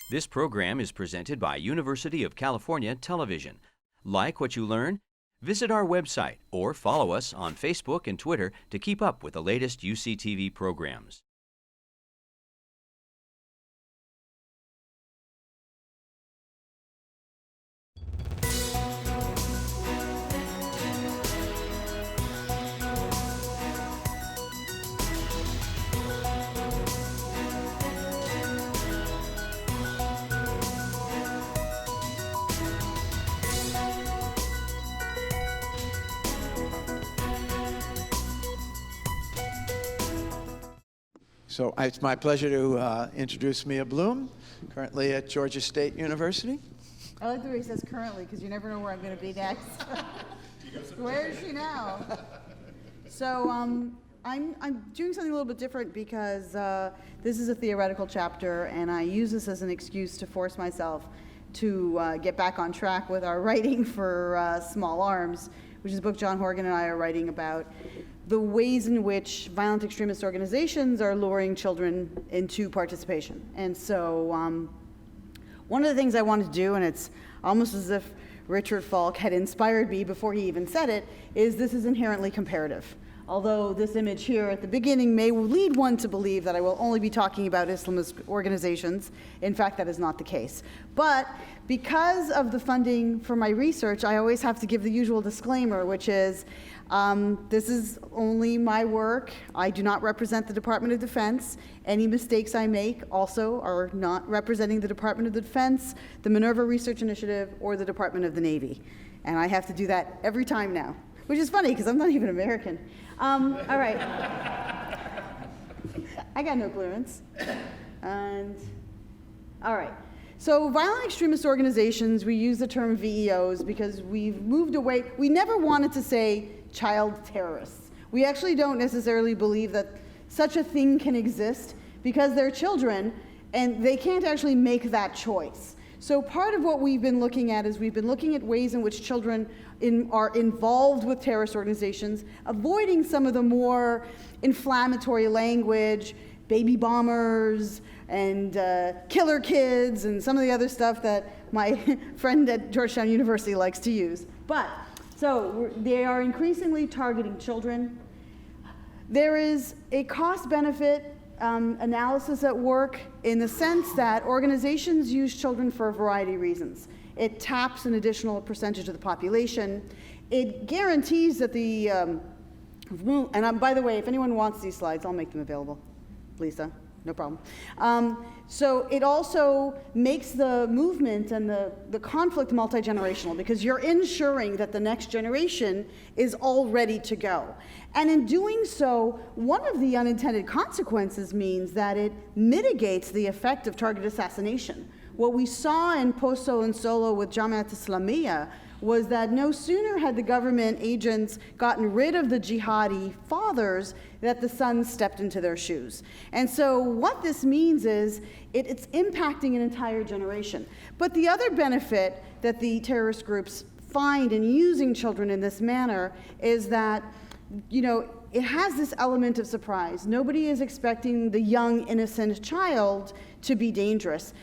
This program is presented by University of California Television. Like what you learn? Visit our website or follow us on Facebook and Twitter to keep up with the latest UCTV programs. So it's my pleasure to introduce Mia Bloom, currently at Georgia State University. I like the way he says currently, because you never know where I'm going to be next. Where is she now? So I'm doing something a little bit different because this is a theoretical chapter, and I use this as an excuse to force myself to get back on track with our writing for Small Arms, which is a book John Horgan and I are writing about the ways in which violent extremist organizations are luring children into participation. And so one of the things I wanted to do, and it's almost as if Richard Falk had inspired me before he even said it, is this is inherently comparative. Although this image here at the beginning may lead one to believe that I will only be talking about Islamist organizations. In fact, that is not the case. But because of the funding for my research, I always have to give the usual disclaimer, which is this is only my work. I do not represent the Department of Defense. Any mistakes I make also are not representing the Department of Defense, the Minerva Research Initiative, or the Department of the Navy. And I have to do that every time now, which is funny because I'm not even American. All right. I got no clearance. And all right. So violent extremist organizations, we use the term VEOs because we've moved away. We never wanted to say child terrorists. We actually don't necessarily believe that such a thing can exist because they're children and they can't actually make that choice. So part of what we've been looking at is we've been looking at ways in which children are involved with terrorist organizations, avoiding some of the more inflammatory language, baby bombers, and killer kids, and some of the other stuff that my friend at Georgetown University likes to use. But, so they are increasingly targeting children. There is a cost-benefit analysis at work in the sense that organizations use children for a variety of reasons. It taps an additional percentage of the population. It guarantees that the, and by the way, if anyone wants these slides, I'll make them available. Lisa, no problem. So it also makes the movement and the conflict multi-generational because you're ensuring that the next generation is all ready to go. And in doing so, one of the unintended consequences means that it mitigates the effect of target assassination. What we saw in Poso and Solo with Jamaat Islamiyah was that no sooner had the government agents gotten rid of the jihadi fathers that the sons stepped into their shoes. And so what this means is it's impacting an entire generation. But the other benefit that the terrorist groups find in using children in this manner is that, you know, it has this element of surprise. Nobody is expecting the young, innocent child to be dangerous.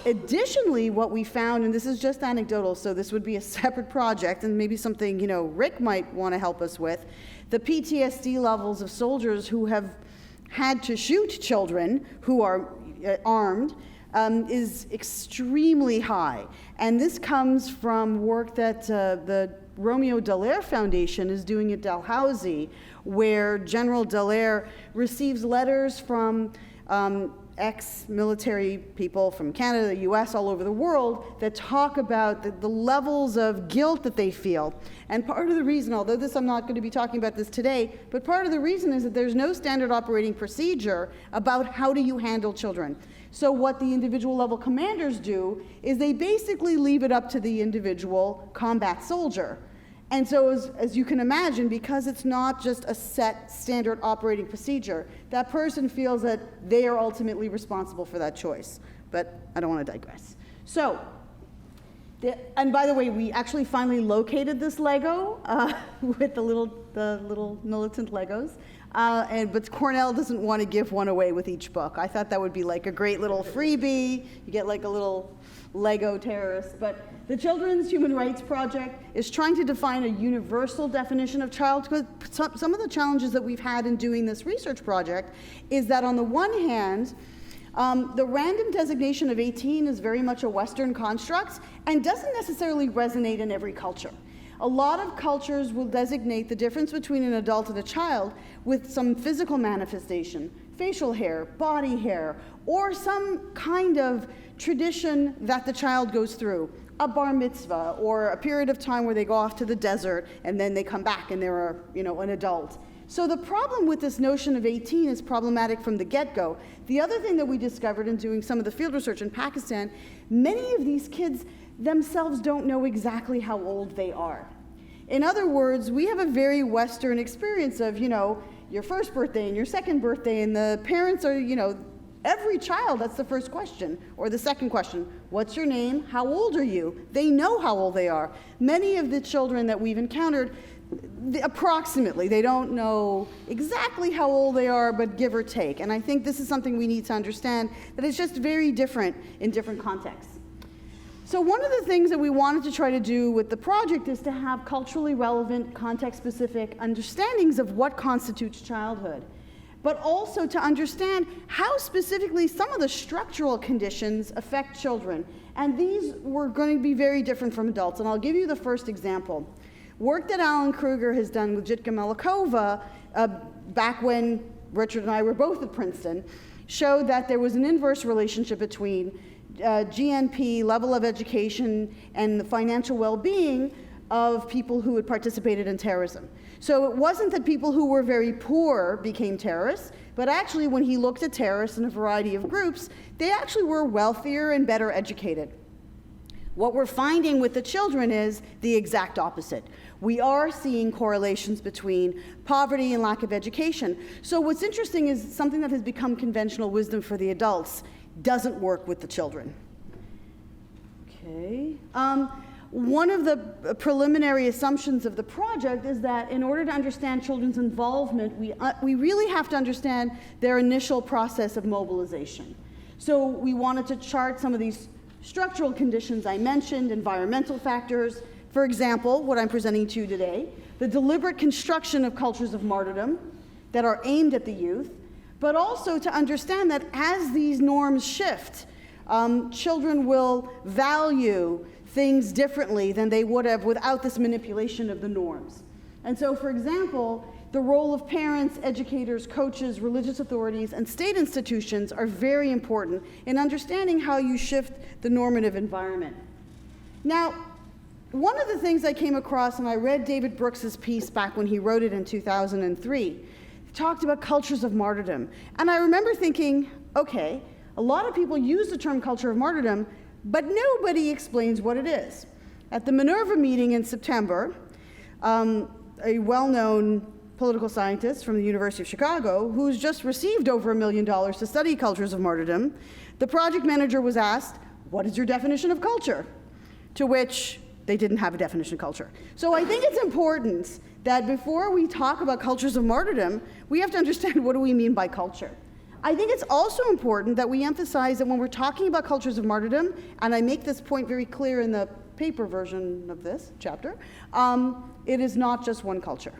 Additionally, what we found, and this is just anecdotal, so this would be a separate project and maybe something, you know, Rick might want to help us with, the PTSD levels of soldiers who have had to shoot children who are armed is extremely high. And this comes from work that the Romeo Dallaire Foundation is doing at Dalhousie, where General Dallaire receives letters from ex-military people from Canada, the US, all over the world that talk about the levels of guilt that they feel. And part of the reason, although I'm not going to be talking about this today, but part of the reason is that there's no standard operating procedure about how do you handle children. So what the individual level commanders do is they basically leave it up to the individual combat soldier. And so as you can imagine, because it's not just a set standard operating procedure, that person feels that they are ultimately responsible for that choice. But I don't want to digress. So, and by the way, we actually finally located this Lego with the little militant Legos. But Cornell doesn't want to give one away with each book. I thought that would be like a great little freebie. You get like a little Lego terrorist. But the Children's Human Rights Project is trying to define a universal definition of childhood. Some of the challenges that we've had in doing this research project is that on the one hand, the random designation of 18 is very much a Western construct and doesn't necessarily resonate in every culture. A lot of cultures will designate the difference between an adult and a child with some physical manifestation, facial hair, body hair, or some kind of tradition that the child goes through, a bar mitzvah, or a period of time where they go off to the desert and then they come back and they're an adult. So the problem with this notion of 18 is problematic from the get-go. The other thing that we discovered in doing some of the field research in Pakistan, many of these kids themselves don't know exactly how old they are. In other words, we have a very Western experience of, your first birthday and your second birthday, and the parents are, every child, that's the first question, or the second question, what's your name, how old are you? They know how old they are. Many of the children that we've encountered, approximately, they don't know exactly how old they are, but give or take. And I think this is something we need to understand, that it's just very different in different contexts. So one of the things that we wanted to try to do with the project is to have culturally relevant, context-specific understandings of what constitutes childhood, but also to understand how specifically some of the structural conditions affect children. And these were going to be very different from adults. And I'll give you the first example. Work that Alan Kruger has done with Jitka Melikova back when Richard and I were both at Princeton showed that there was an inverse relationship between GNP, level of education, and the financial well-being of people who had participated in terrorism. So it wasn't that people who were very poor became terrorists, but actually when he looked at terrorists in a variety of groups, they actually were wealthier and better educated. What we're finding with the children is the exact opposite. We are seeing correlations between poverty and lack of education. So what's interesting is something that has become conventional wisdom for the adults doesn't work with the children. Okay. One of the preliminary assumptions of the project is that in order to understand children's involvement, we really have to understand their initial process of mobilization. So we wanted to chart some of these structural conditions I mentioned, environmental factors. For example, what I'm presenting to you today, the deliberate construction of cultures of martyrdom that are aimed at the youth, but also to understand that as these norms shift, children will value things differently than they would have without this manipulation of the norms. And so, for example, the role of parents, educators, coaches, religious authorities, and state institutions are very important in understanding how you shift the normative environment. Now, one of the things I came across, and I read David Brooks's piece back when he wrote it in 2003, talked about cultures of martyrdom. And I remember thinking, okay, a lot of people use the term culture of martyrdom, but nobody explains what it is. At the Minerva meeting in September, a well-known political scientist from the University of Chicago, who's just received over $1 million to study cultures of martyrdom, the project manager was asked, what is your definition of culture? To which they didn't have a definition of culture. So I think it's important that before we talk about cultures of martyrdom, we have to understand what do we mean by culture. I think it's also important that we emphasize that when we're talking about cultures of martyrdom, and I make this point very clear in the paper version of this chapter, it is not just one culture.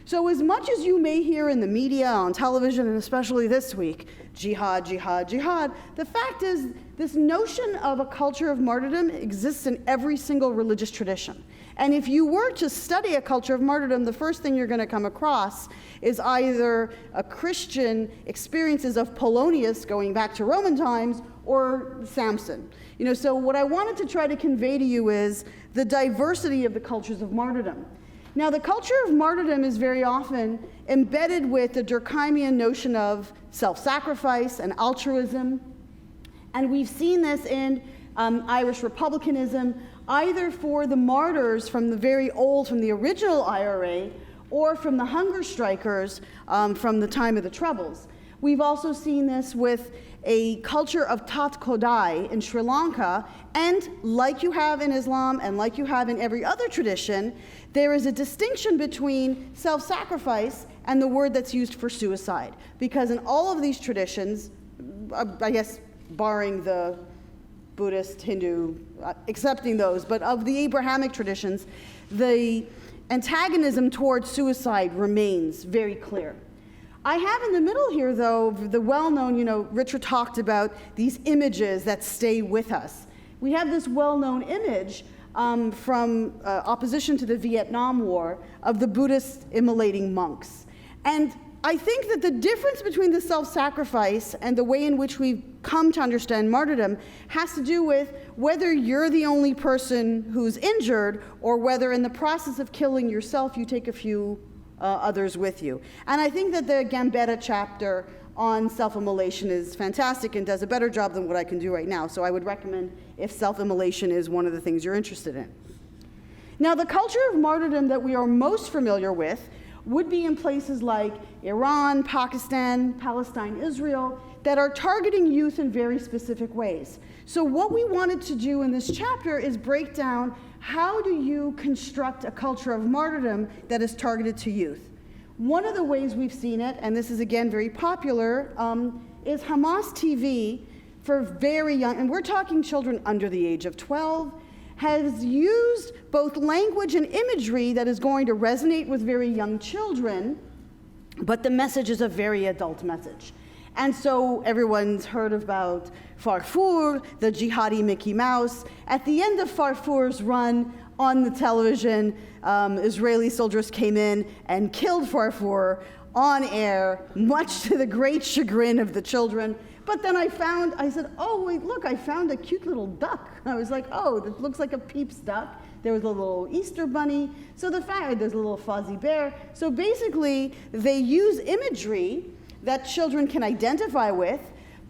So as much as you may hear in the media, on television, and especially this week, jihad, jihad, jihad, the fact is this notion of a culture of martyrdom exists in every single religious tradition. And if you were to study a culture of martyrdom, the first thing you're going to come across is either a Christian experiences of Polonius going back to Roman times or Samson. So what I wanted to try to convey to you is the diversity of the cultures of martyrdom. Now, the culture of martyrdom is very often embedded with the Durkheimian notion of self-sacrifice and altruism. And we've seen this in Irish republicanism, either for the martyrs from the very old, from the original IRA, or from the hunger strikers from the time of the Troubles. We've also seen this with a culture of Tat Kodai in Sri Lanka, and like you have in Islam and like you have in every other tradition, there is a distinction between self-sacrifice and the word that's used for suicide. Because in all of these traditions, I guess barring the Buddhist, Hindu, accepting those, but of the Abrahamic traditions, the antagonism towards suicide remains very clear. I have in the middle here, though, the well-known, Richard talked about these images that stay with us. We have this well-known image from opposition to the Vietnam War of the Buddhist immolating monks. And I think that the difference between the self-sacrifice and the way in which we've come to understand martyrdom has to do with whether you're the only person who's injured or whether in the process of killing yourself you take a few others with you. And I think that the Gambetta chapter on self-immolation is fantastic and does a better job than what I can do right now. So I would recommend if self-immolation is one of the things you're interested in. Now, the culture of martyrdom that we are most familiar with would be in places like Iran, Pakistan, Palestine, Israel, that are targeting youth in very specific ways. So what we wanted to do in this chapter is break down how do you construct a culture of martyrdom that is targeted to youth. One of the ways we've seen it, and this is again very popular, is Hamas TV for very young, and we're talking children under the age of 12, has used both language and imagery that is going to resonate with very young children, but the message is a very adult message. And so everyone's heard about Farfour, the jihadi Mickey Mouse. At the end of Farfour's run on the television, Israeli soldiers came in and killed Farfour on air, much to the great chagrin of the children. But then I said, oh, wait, look, I found a cute little duck. I was like, oh, that looks like a Peeps duck. There was a little Easter bunny. So there's a little fuzzy bear. So basically, they use imagery that children can identify with,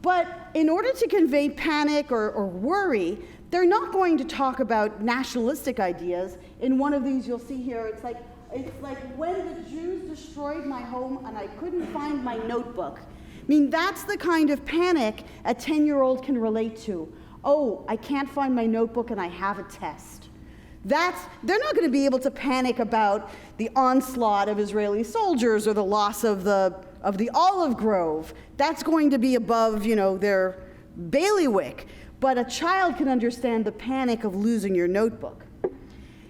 but in order to convey panic or worry, they're not going to talk about nationalistic ideas. In one of these, you'll see here, it's like when the Jews destroyed my home and I couldn't find my notebook. I mean, that's the kind of panic a 10-year-old can relate to. Oh, I can't find my notebook and I have a test. They're not going to be able to panic about the onslaught of Israeli soldiers or the loss of the olive grove. That's going to be above, their bailiwick. But a child can understand the panic of losing your notebook.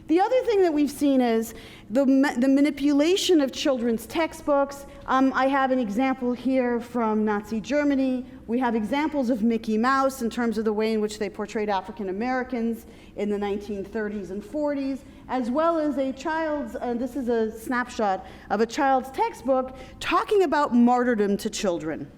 The other thing that we've seen is the manipulation of children's textbooks. I have an example here from Nazi Germany. We have examples of Mickey Mouse in terms of the way in which they portrayed African Americans in the 1930s and 40s, as well as this is a snapshot of a child's textbook talking about martyrdom to children.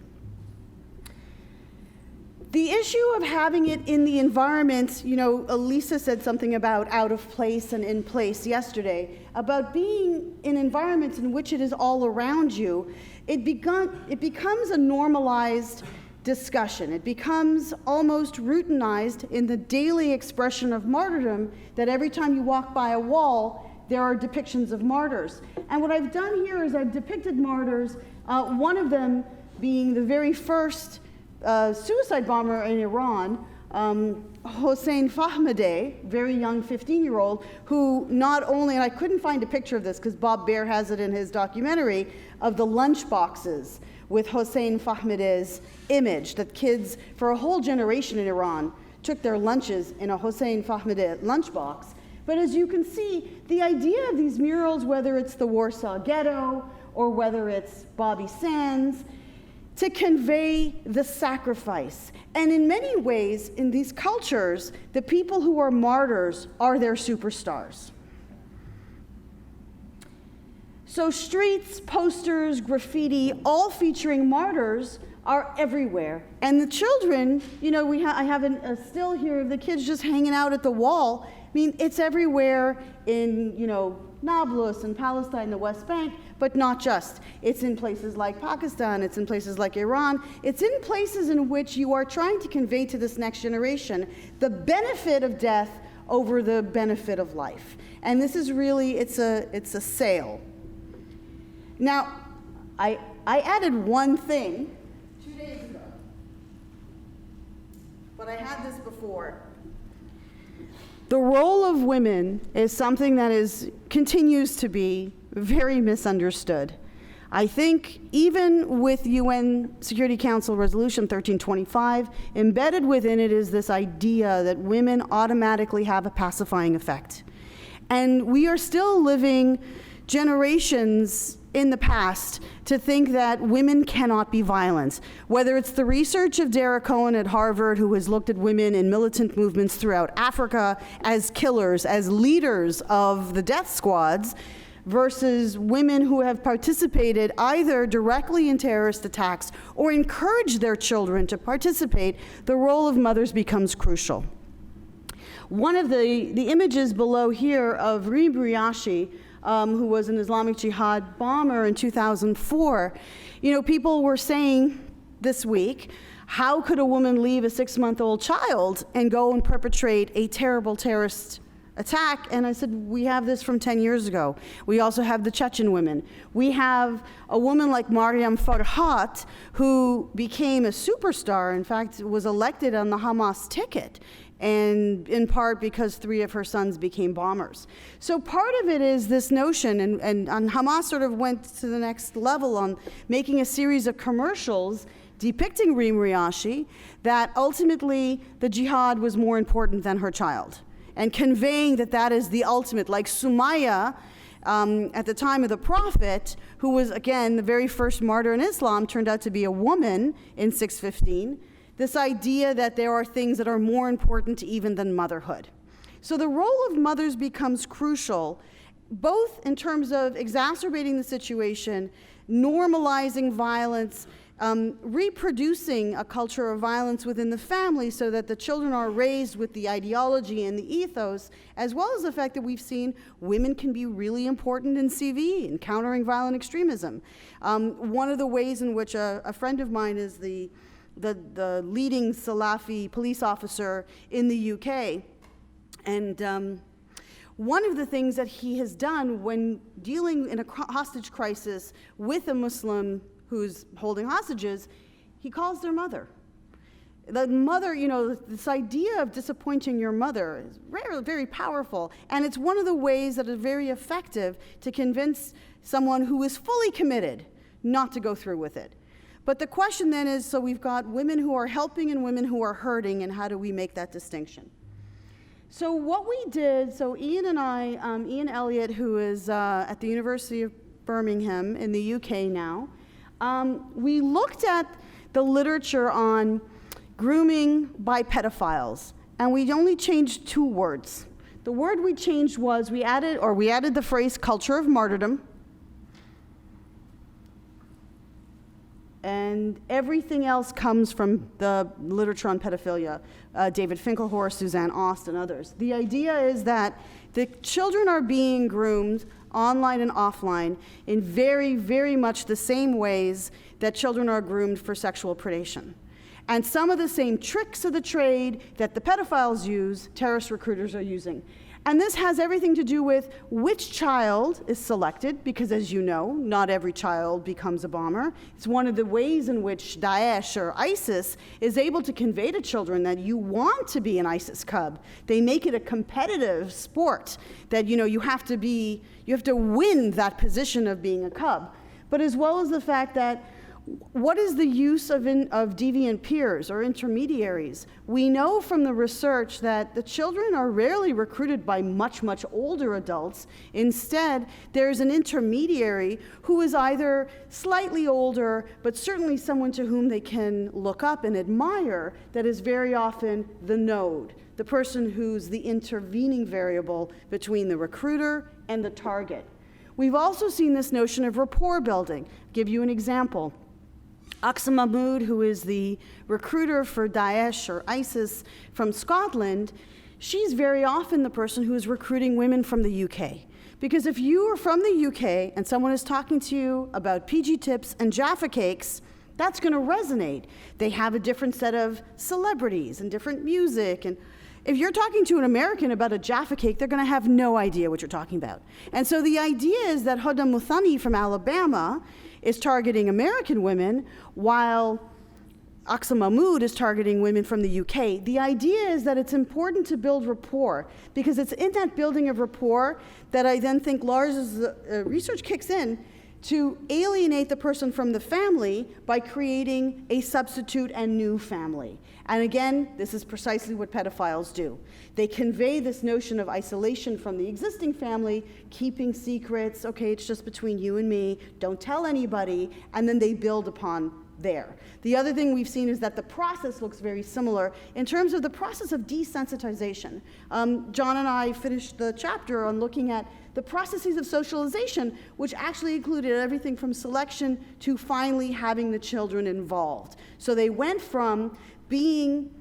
The issue of having it in the environment, Elisa said something about out of place and in place yesterday, about being in environments in which it is all around you. It becomes a normalized discussion. It becomes almost routinized in the daily expression of martyrdom that every time you walk by a wall, there are depictions of martyrs. And what I've done here is I've depicted martyrs, one of them being the very first suicide bomber in Iran, Hossein Fahmideh, very young 15-year-old, who not only, and I couldn't find a picture of this because Bob Baer has it in his documentary, of the lunch boxes with Hossein Fahmideh's image, that kids for a whole generation in Iran took their lunches in a Hossein Fahmideh lunchbox. But as you can see, the idea of these murals, whether it's the Warsaw Ghetto or whether it's Bobby Sands, to convey the sacrifice. And in many ways, in these cultures, the people who are martyrs are their superstars. So streets, posters, graffiti, all featuring martyrs are everywhere. And the children, I have a still here of the kids just hanging out at the wall. I mean, it's everywhere in, Nablus and Palestine, the West Bank, but not just. It's in places like Pakistan, it's in places like Iran, it's in places in which you are trying to convey to this next generation the benefit of death over the benefit of life. And this is really, it's a sale. Now, I added one thing 2 days ago, but I had this before. The role of women is something that continues to be very misunderstood. I think even with UN Security Council Resolution 1325, embedded within it is this idea that women automatically have a pacifying effect. And we are still living generations in the past to think that women cannot be violent. Whether it's the research of Dara Cohen at Harvard, who has looked at women in militant movements throughout Africa as killers, as leaders of the death squads, versus women who have participated either directly in terrorist attacks or encouraged their children to participate, the role of mothers becomes crucial. One of the images below here of Reem Riashi, who was an Islamic Jihad bomber in 2004, people were saying this week, how could a woman leave a 6-month-old child and go and perpetrate a terrible terrorist attack? And I said, we have this from 10 years ago. We also have the Chechen women. We have a woman like Martyrdom Farhat, who became a superstar, in fact, was elected on the Hamas ticket, and in part because 3 of her sons became bombers. So part of it is this notion, and Hamas sort of went to the next level on making a series of commercials depicting Reem Riashi, that ultimately the jihad was more important than her child, and conveying that that is the ultimate, like Sumaya, at the time of the Prophet, who was, again, the very first martyr in Islam, turned out to be a woman in 615, this idea that there are things that are more important even than motherhood. So the role of mothers becomes crucial, both in terms of exacerbating the situation, normalizing violence, reproducing a culture of violence within the family so that the children are raised with the ideology and the ethos, as well as the fact that we've seen women can be really important in CV, in countering violent extremism. One of the ways in which a friend of mine is the leading Salafi police officer in the UK, and one of the things that he has done when dealing in a hostage crisis with a Muslim who's holding hostages, he calls their mother. The mother, this idea of disappointing your mother is very powerful, and it's one of the ways that is very effective to convince someone who is fully committed not to go through with it. But the question then is, so we've got women who are helping and women who are hurting, and how do we make that distinction? So what we did, so Ian and I, Ian Elliott, who is at the University of Birmingham in the UK now, we looked at the literature on grooming by pedophiles, and we only changed 2 words. The word we changed was, we added the phrase culture of martyrdom, and everything else comes from the literature on pedophilia, David Finkelhorst, Suzanne Ost, and others. The idea is that the children are being groomed online and offline in very, very much the same ways that children are groomed for sexual predation. And some of the same tricks of the trade that the pedophiles use, terrorist recruiters are using. And this has everything to do with which child is selected, because as you know, not every child becomes a bomber. It's one of the ways in which Daesh or ISIS is able to convey to children that you want to be an ISIS cub. They make it a competitive sport that you have to win that position of being a cub. But as well as the fact that what is the use of deviant peers or intermediaries? We know from the research that the children are rarely recruited by much, much older adults. Instead, there's an intermediary who is either slightly older, but certainly someone to whom they can look up and admire, that is very often the node, the person who's the intervening variable between the recruiter and the target. We've also seen this notion of rapport building. I'll give you an example. Aqsa Mahmood, who is the recruiter for Daesh or ISIS from Scotland, she's very often the person who is recruiting women from the UK. Because if you are from the UK and someone is talking to you about PG tips and Jaffa cakes, that's going to resonate. They have a different set of celebrities and different music. And if you're talking to an American about a Jaffa cake, they're going to have no idea what you're talking about. And so the idea is that Huda Muthani from Alabama is targeting American women, while Aqsa Mahmood is targeting women from the UK. The idea is that it's important to build rapport, because it's in that building of rapport that I then think Lars's research kicks in. to alienate the person from the family by creating a substitute and new family. And again, this is precisely what pedophiles do. They convey this notion of isolation from the existing family, keeping secrets, okay, it's just between you and me, don't tell anybody, and then they build upon there. The other thing we've seen is that the process looks very similar in terms of the process of desensitization. John and I finished the chapter on looking at the processes of socialization, which actually included everything from selection to finally having the children involved. So they went from being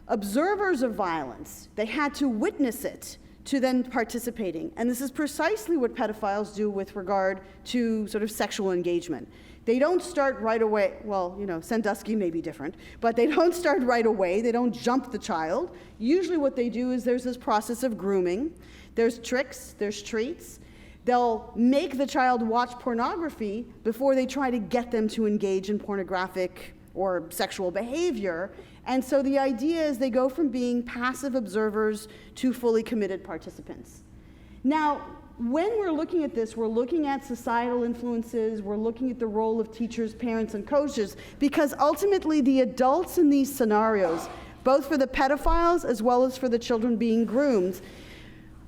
observers of violence, they had to witness it, to then participating. And this is precisely what pedophiles do with regard to sort of sexual engagement. They don't start right away, well, you know, Sandusky may be different, but they don't start right away, they don't jump the child. Usually what they do is there's this process of grooming, there's tricks, there's treats. They'll make the child watch pornography before they try to get them to engage in pornographic or sexual behavior. And so the idea is they go from being passive observers to fully committed participants. Now, when we're looking at this, we're looking at societal influences, we're looking at the role of teachers, parents, and coaches, because ultimately the adults in these scenarios, both for the pedophiles as well as for the children being groomed,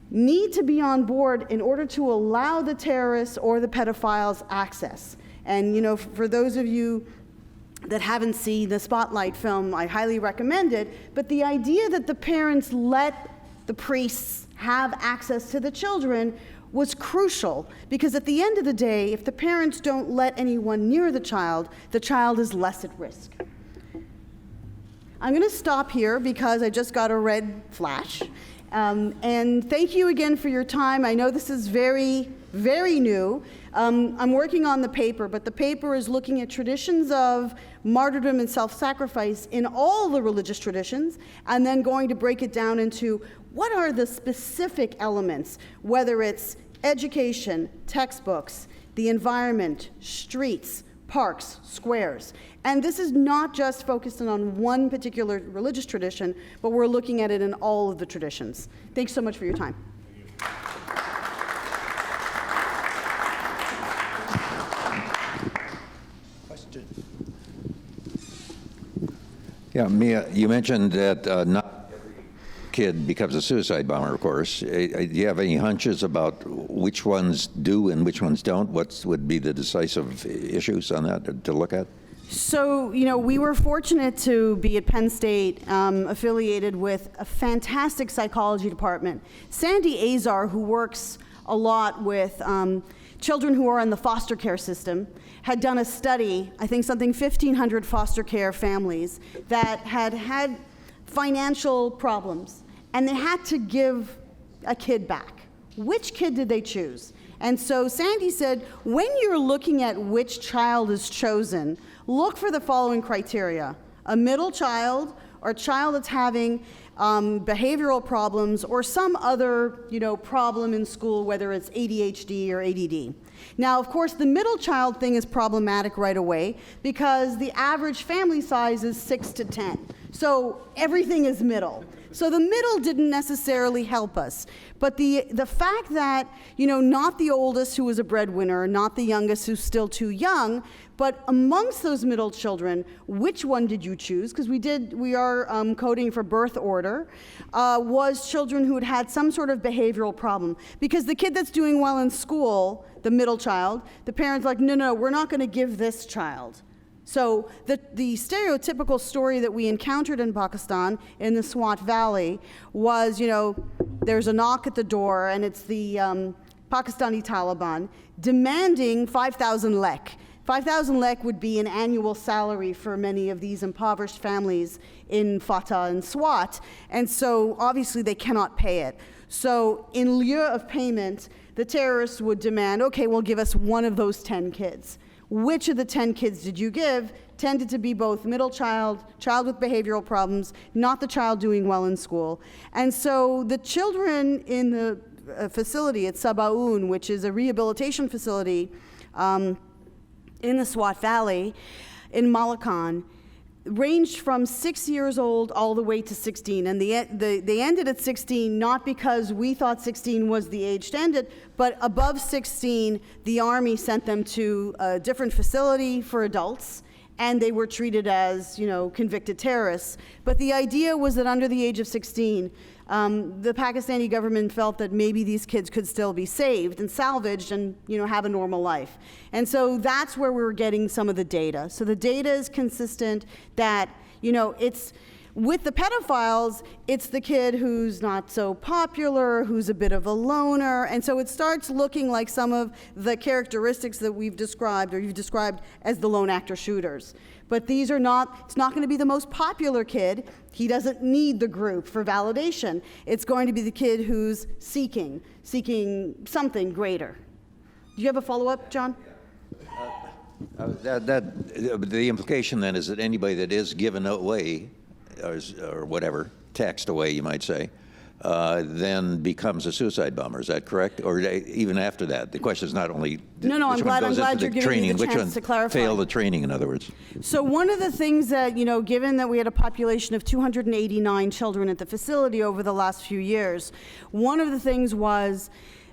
need to be on board in order to allow the terrorists or the pedophiles access. And you know, for those of you that haven't seen the Spotlight film, I highly recommend it, but the idea that the parents let the priests have access to the children was crucial, because at the end of the day, if the parents don't let anyone near the child is less at risk. I'm going to stop here because I just got a red flash. And thank you again for your time. I know this is very, very new. I'm working on the paper, but the paper is looking at traditions of martyrdom and self-sacrifice in all the religious traditions, and then going to break it down into what are the specific elements, whether it's education, textbooks, the environment, streets, parks, squares. And this is not just focused on one particular religious tradition, but we're looking at it in all of the traditions. Thanks so much for your time. Question? Yeah, Mia, you mentioned that not every kid becomes a suicide bomber, of course. Do you have any hunches about which ones do and which ones don't? What would be the decisive issues on that to look at? So, you know, we were fortunate to be at Penn State affiliated with a fantastic psychology department. Sandy Azar, who works a lot with children who are in the foster care system, had done a study, I think something 1,500 foster care families that had financial problems, and they had to give a kid back. Which kid did they choose? And so Sandy said, when you're looking at which child is chosen, look for the following criteria: a middle child, or a child that's having behavioral problems or some other, you know, problem in school, whether it's ADHD or ADD. Now, of course, the middle child thing is problematic right away because the average family size is 6 to 10. So everything is middle. So the middle didn't necessarily help us. But the fact that, you know, not the oldest who was a breadwinner, not the youngest who's still too young, but amongst those middle children, which one did you choose? Because we are coding for birth order, was children who had some sort of behavioral problem. Because the kid that's doing well in school, the middle child, the parents like, no, we're not going to give this child. So the stereotypical story that we encountered in Pakistan, in the Swat Valley, was, you know, there's a knock at the door, and it's the Pakistani Taliban demanding 5,000 lek. 5,000 lek would be an annual salary for many of these impoverished families in Fatah and Swat, and so obviously they cannot pay it. So in lieu of payment, the terrorists would demand, okay, well, give us one of those 10 kids. Which of the 10 kids did you give? Tended to be both middle child with behavioral problems, not the child doing well in school. And so the children in the facility at Sabaun, which is a rehabilitation facility in the Swat Valley, in Malakand, ranged from 6 years old all the way to 16. And they ended at 16, not because we thought 16 was the age to end it, but above 16, the Army sent them to a different facility for adults, and they were treated as, convicted terrorists. But the idea was that under the age of 16, the Pakistani government felt that maybe these kids could still be saved and salvaged and, have a normal life. And so that's where we were getting some of the data. So the data is consistent that, it's with the pedophiles, it's the kid who's not so popular, who's a bit of a loner, and so it starts looking like some of the characteristics that we've described, or you've described as the lone actor shooters. But these are not, it's not going to be the most popular kid. He doesn't need the group for validation. It's going to be the kid who's seeking something greater. Do you have a follow-up, John? The implication then is that anybody that is given away, or whatever, taxed away, you might say, then becomes a suicide bomber. Is that correct? Or even after that? The question is not only No, I'm glad you're giving me the chance to clarify. Fail the training, in other words. So one of the things that, given that we had a population of 289 children at the facility over the last few years, one of the things was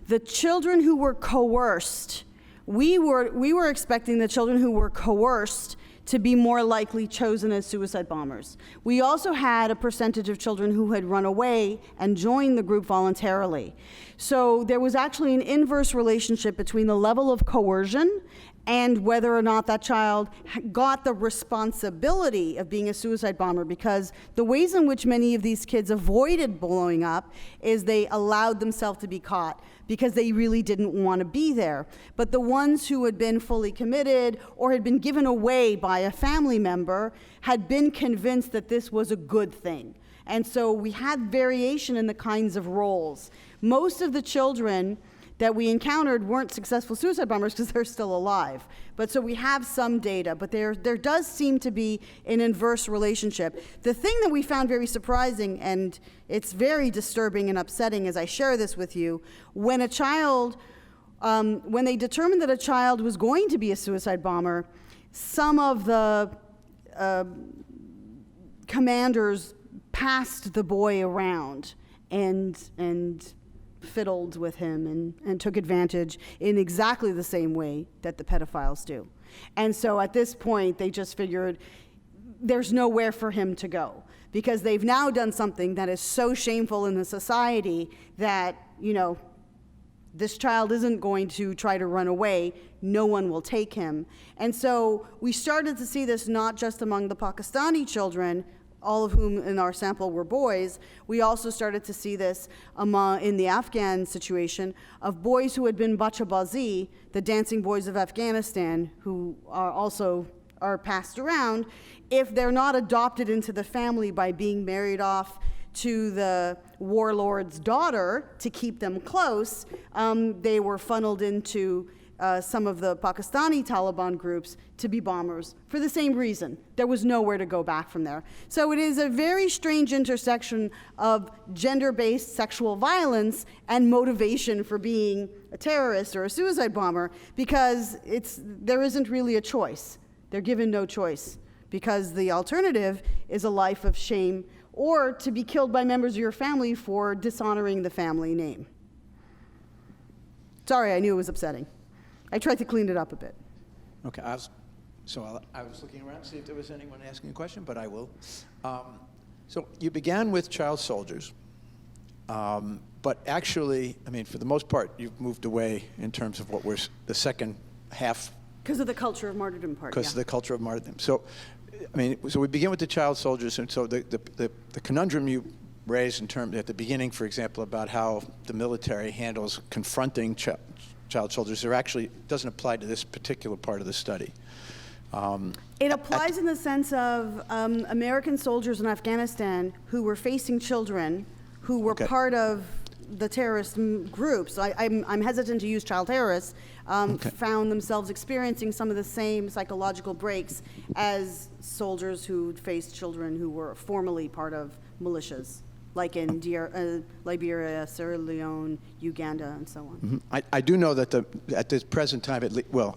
the children who were coerced. We were expecting the children who were coerced to be more likely chosen as suicide bombers. We also had a percentage of children who had run away and joined the group voluntarily. So there was actually an inverse relationship between the level of coercion and whether or not that child got the responsibility of being a suicide bomber, because the ways in which many of these kids avoided blowing up is they allowed themselves to be caught because they really didn't want to be there. But the ones who had been fully committed or had been given away by a family member had been convinced that this was a good thing. And so we had variation in the kinds of roles. Most of the children that we encountered weren't successful suicide bombers because they're still alive. But so we have some data, but there does seem to be an inverse relationship. The thing that we found very surprising, and it's very disturbing and upsetting as I share this with you, when a child, when they determined that a child was going to be a suicide bomber, some of the commanders passed the boy around and fiddled with him and took advantage in exactly the same way that the pedophiles do. And so at this point, they just figured there's nowhere for him to go, because they've now done something that is so shameful in the society that, this child isn't going to try to run away. No one will take him. And so we started to see this not just among the Pakistani children, all of whom in our sample were boys. We also started to see this in the Afghan situation of boys who had been bachabazi, the dancing boys of Afghanistan, who are passed around. If they're not adopted into the family by being married off to the warlord's daughter to keep them close, they were funneled into some of the Pakistani Taliban groups to be bombers for the same reason. There was nowhere to go back from there. So it is a very strange intersection of gender-based sexual violence and motivation for being a terrorist or a suicide bomber, because there isn't really a choice. They're given no choice, because the alternative is a life of shame or to be killed by members of your family for dishonoring the family name. Sorry, I knew it was upsetting. I tried to clean it up a bit. Okay, I was looking around to see if there was anyone asking a question, but I will. So you began with child soldiers, but actually, for the most part, you've moved away in terms of what was the second half. Because of the culture of martyrdom part, Because of the culture of martyrdom. So, so we begin with the child soldiers, and so the conundrum you raised in terms at the beginning, for example, about how the military handles confronting child soldiers, there actually doesn't apply to this particular part of the study. It applies in the sense of American soldiers in Afghanistan who were facing children who were part of the terrorist groups. I'm hesitant to use child terrorists, found themselves experiencing some of the same psychological breaks as soldiers who faced children who were formerly part of militias. like in Liberia, Sierra Leone, Uganda, and so on. I do know that at this present time,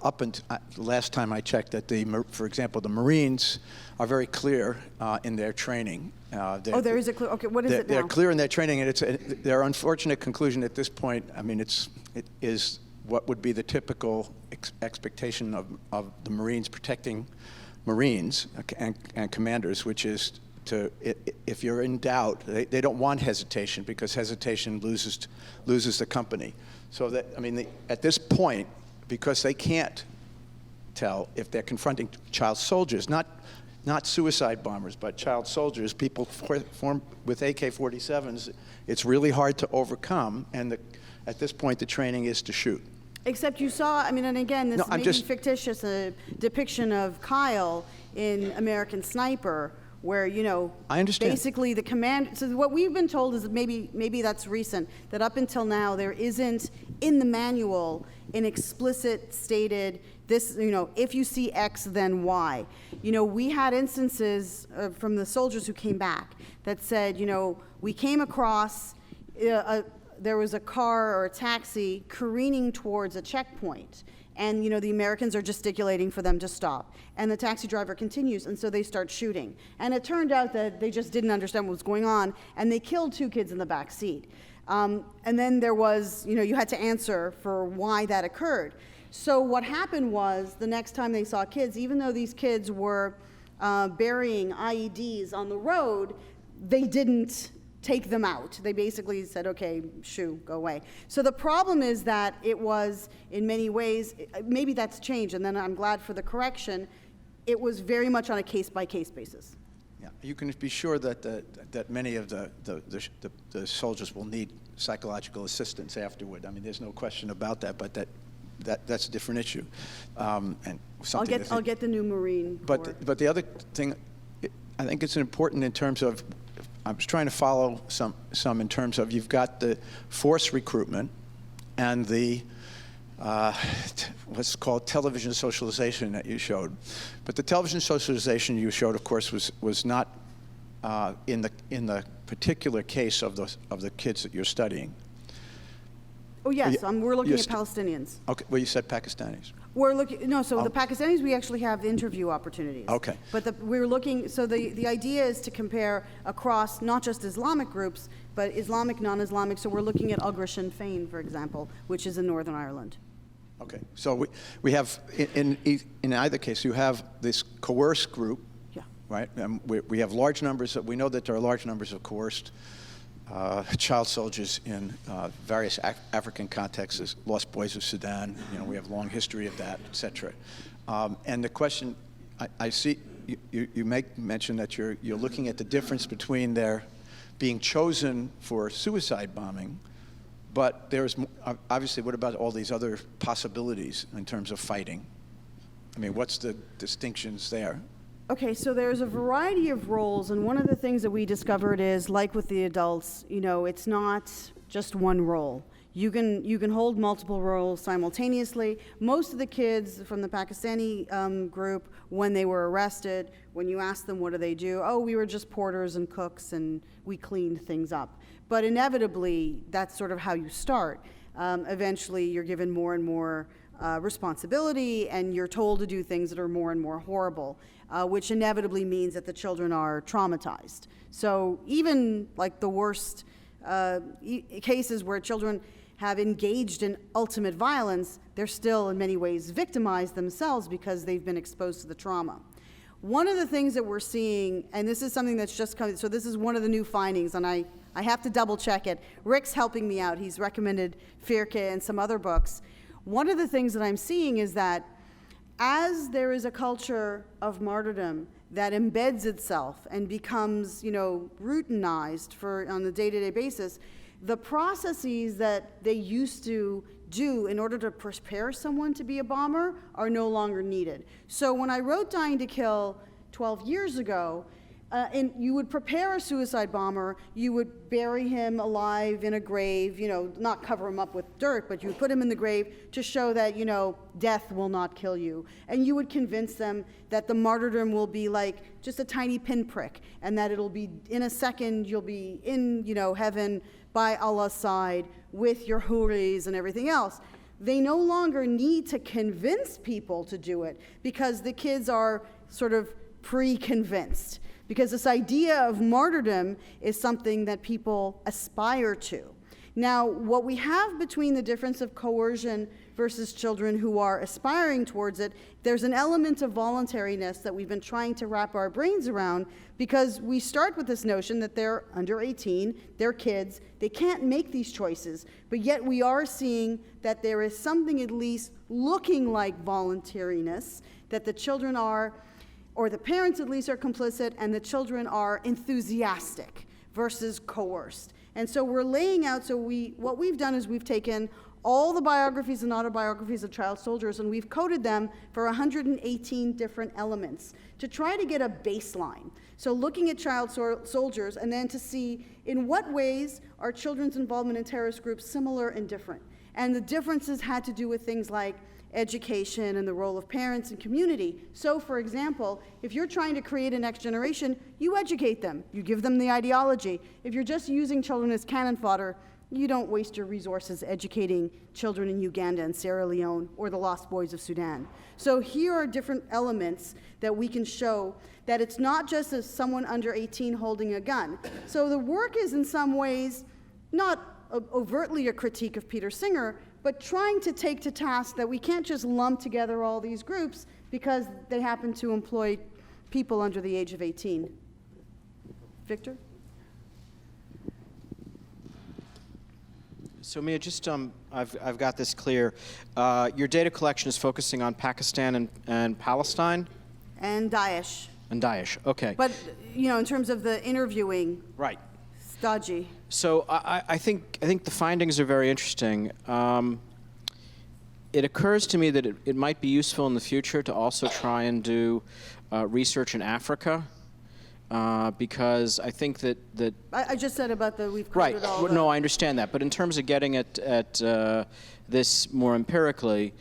up until last time I checked, that for example, the Marines are very clear in their training. There is a clear. Okay, what is it now? They're clear in their training, and their unfortunate conclusion at this point. I mean, it is what would be the typical expectation of the Marines protecting Marines and commanders, which is if you're in doubt, they don't want hesitation, because hesitation loses the company. So that, I mean, at this point, because they can't tell if they're confronting child soldiers, not suicide bombers, but child soldiers, people formed with AK-47s, it's really hard to overcome, and at this point the training is to shoot. Except you saw, I mean, and again, this may be fictitious, a depiction of Kyle in American Sniper, where, you know, I understand. Basically the command, so what we've been told is that maybe that's recent, that up until now there isn't in the manual an explicit stated, this, you know, if you see X, then Y. You know, we had instances from the soldiers who came back that said, you know, we came across, there was a car or a taxi careening towards a checkpoint. And, you know, the Americans are gesticulating for them to stop. And the taxi driver continues, and so they start shooting. And it turned out that they just didn't understand what was going on, and they killed 2 kids in the back seat. And then there was, you know, you had to answer for why that occurred. So what happened was, the next time they saw kids, even though these kids were burying IEDs on the road, they didn't take them out. They basically said, okay, shoo, go away. So the problem is that it was, in many ways, maybe that's changed, and then I'm glad for the correction, it was very much on a case-by-case basis. Yeah, you can be sure that many of the soldiers will need psychological assistance afterward. I mean, there's no question about that, but that's a different issue. And I'll get the new Marine Corps. But the other thing, I think it's important in terms of, I was trying to follow some in terms of, you've got the force recruitment and the what's called television socialization that you showed. But the television socialization you showed, of course, was not in the particular case of the kids that you're studying. Oh yes, we're looking at Palestinians. Okay, well you said Pakistanis. We're looking, no, so the Pakistanis, we actually have interview opportunities. Okay. But we're looking, so the idea is to compare across not just Islamic groups, but Islamic, non-Islamic. So we're looking at Ugrish Sinn Féin, for example, which is in Northern Ireland. Okay, so we have, in either case, you have this coerced group, yeah, right? We have large numbers, we know that there are large numbers of coerced child soldiers in various African contexts, Lost Boys of Sudan, you know, we have a long history of that, et cetera. And the question, I see, you make mention that you're looking at the difference between their being chosen for suicide bombing, but there's, obviously, what about all these other possibilities in terms of fighting? I mean, what's the distinctions there? Okay, so there's a variety of roles, and one of the things that we discovered is, like with the adults, you know, it's not just one role. You can hold multiple roles simultaneously. Most of the kids from the Pakistani group, when they were arrested, when you ask them what do they do, oh, we were just porters and cooks and we cleaned things up. But inevitably, that's sort of how you start. Eventually, you're given more and more responsibility, and you're told to do things that are more and more horrible, which inevitably means that the children are traumatized. So even like the worst cases where children have engaged in ultimate violence, they're still in many ways victimized themselves because they've been exposed to the trauma. One of the things that we're seeing, and this is something that's just coming, so this is one of the new findings, and I have to double check it. Rick's helping me out. He's recommended Firke and some other books. One of the things that I'm seeing is that as there is a culture of martyrdom that embeds itself and becomes, you know, routinized on a day-to-day basis, the processes that they used to do in order to prepare someone to be a bomber are no longer needed. So when I wrote Dying to Kill 12 years ago, And you would prepare a suicide bomber, you would bury him alive in a grave, not cover him up with dirt, but you would put him in the grave to show that, death will not kill you. And you would convince them that the martyrdom will be like just a tiny pinprick, and that it'll be, in a second, you'll be in, heaven by Allah's side with your huris and everything else. They no longer need to convince people to do it because the kids are sort of pre-convinced. Because this idea of martyrdom is something that people aspire to. Now, what we have between the difference of coercion versus children who are aspiring towards it, there's an element of voluntariness that we've been trying to wrap our brains around, because we start with this notion that they're under 18, they're kids, they can't make these choices, but yet we are seeing that there is something at least looking like voluntariness, that the children are, or the parents at least are complicit, and the children are enthusiastic versus coerced. And so we're laying out, what we've done is we've taken all the biographies and autobiographies of child soldiers, and we've coded them for 118 different elements to try to get a baseline. So looking at child soldiers, and then to see in what ways are children's involvement in terrorist groups similar and different. And the differences had to do with things like education and the role of parents and community. So, for example, if you're trying to create a next generation, you educate them. You give them the ideology. If you're just using children as cannon fodder, you don't waste your resources educating children in Uganda and Sierra Leone or the Lost Boys of Sudan. So here are different elements that we can show that it's not just as someone under 18 holding a gun. So the work is in some ways not overtly a critique of Peter Singer, but trying to take to task that we can't just lump together all these groups because they happen to employ people under the age of 18. Victor? So Mia, just I've got this clear. Your data collection is focusing on Pakistan and Palestine? And Daesh. And Daesh, okay. But, in terms of the interviewing, right. It's dodgy. So I think the findings are very interesting. It occurs to me that it might be useful in the future to also try and do research in Africa, because I think that I just said about we've covered right. all No, I understand that. But in terms of getting at this more empirically,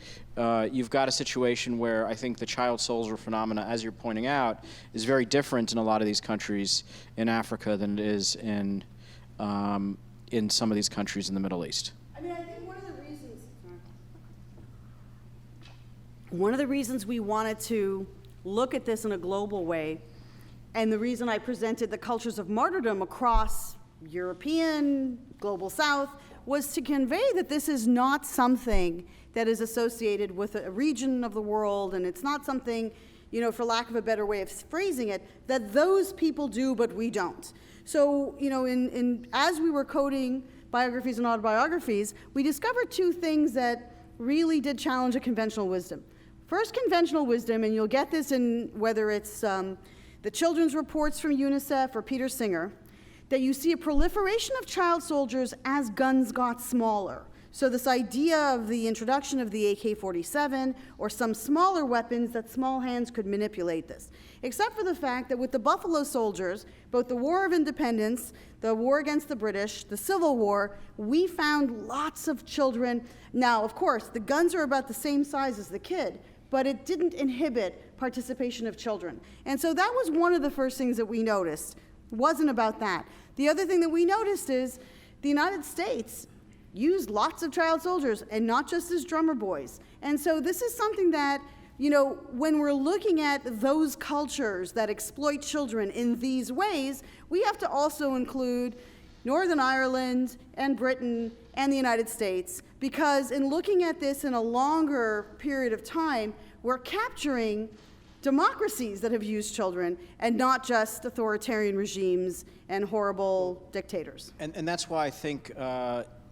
you've got a situation where I think the child soldier phenomena, as you're pointing out, is very different in a lot of these countries in Africa than it is in some of these countries in the Middle East. I mean, I think one of the reasons we wanted to look at this in a global way, and the reason I presented the cultures of martyrdom across European, global South, was to convey that this is not something that is associated with a region of the world, and it's not something, for lack of a better way of phrasing it, that those people do but we don't. So, as we were coding biographies and autobiographies, we discovered two things that really did challenge a conventional wisdom. First, conventional wisdom, and you'll get this in whether it's the children's reports from UNICEF or Peter Singer, that you see a proliferation of child soldiers as guns got smaller. So this idea of the introduction of the AK-47 or some smaller weapons that small hands could manipulate this. Except for the fact that with the Buffalo Soldiers, both the War of Independence, the war against the British, the Civil War, we found lots of children. Now, of course, the guns are about the same size as the kid, but it didn't inhibit participation of children. And so that was one of the first things that we noticed. It wasn't about that. The other thing that we noticed is the United States used lots of child soldiers, and not just as drummer boys. And so this is something that, when we're looking at those cultures that exploit children in these ways, we have to also include Northern Ireland and Britain and the United States, because in looking at this in a longer period of time, we're capturing democracies that have used children and not just authoritarian regimes and horrible dictators. And that's why I think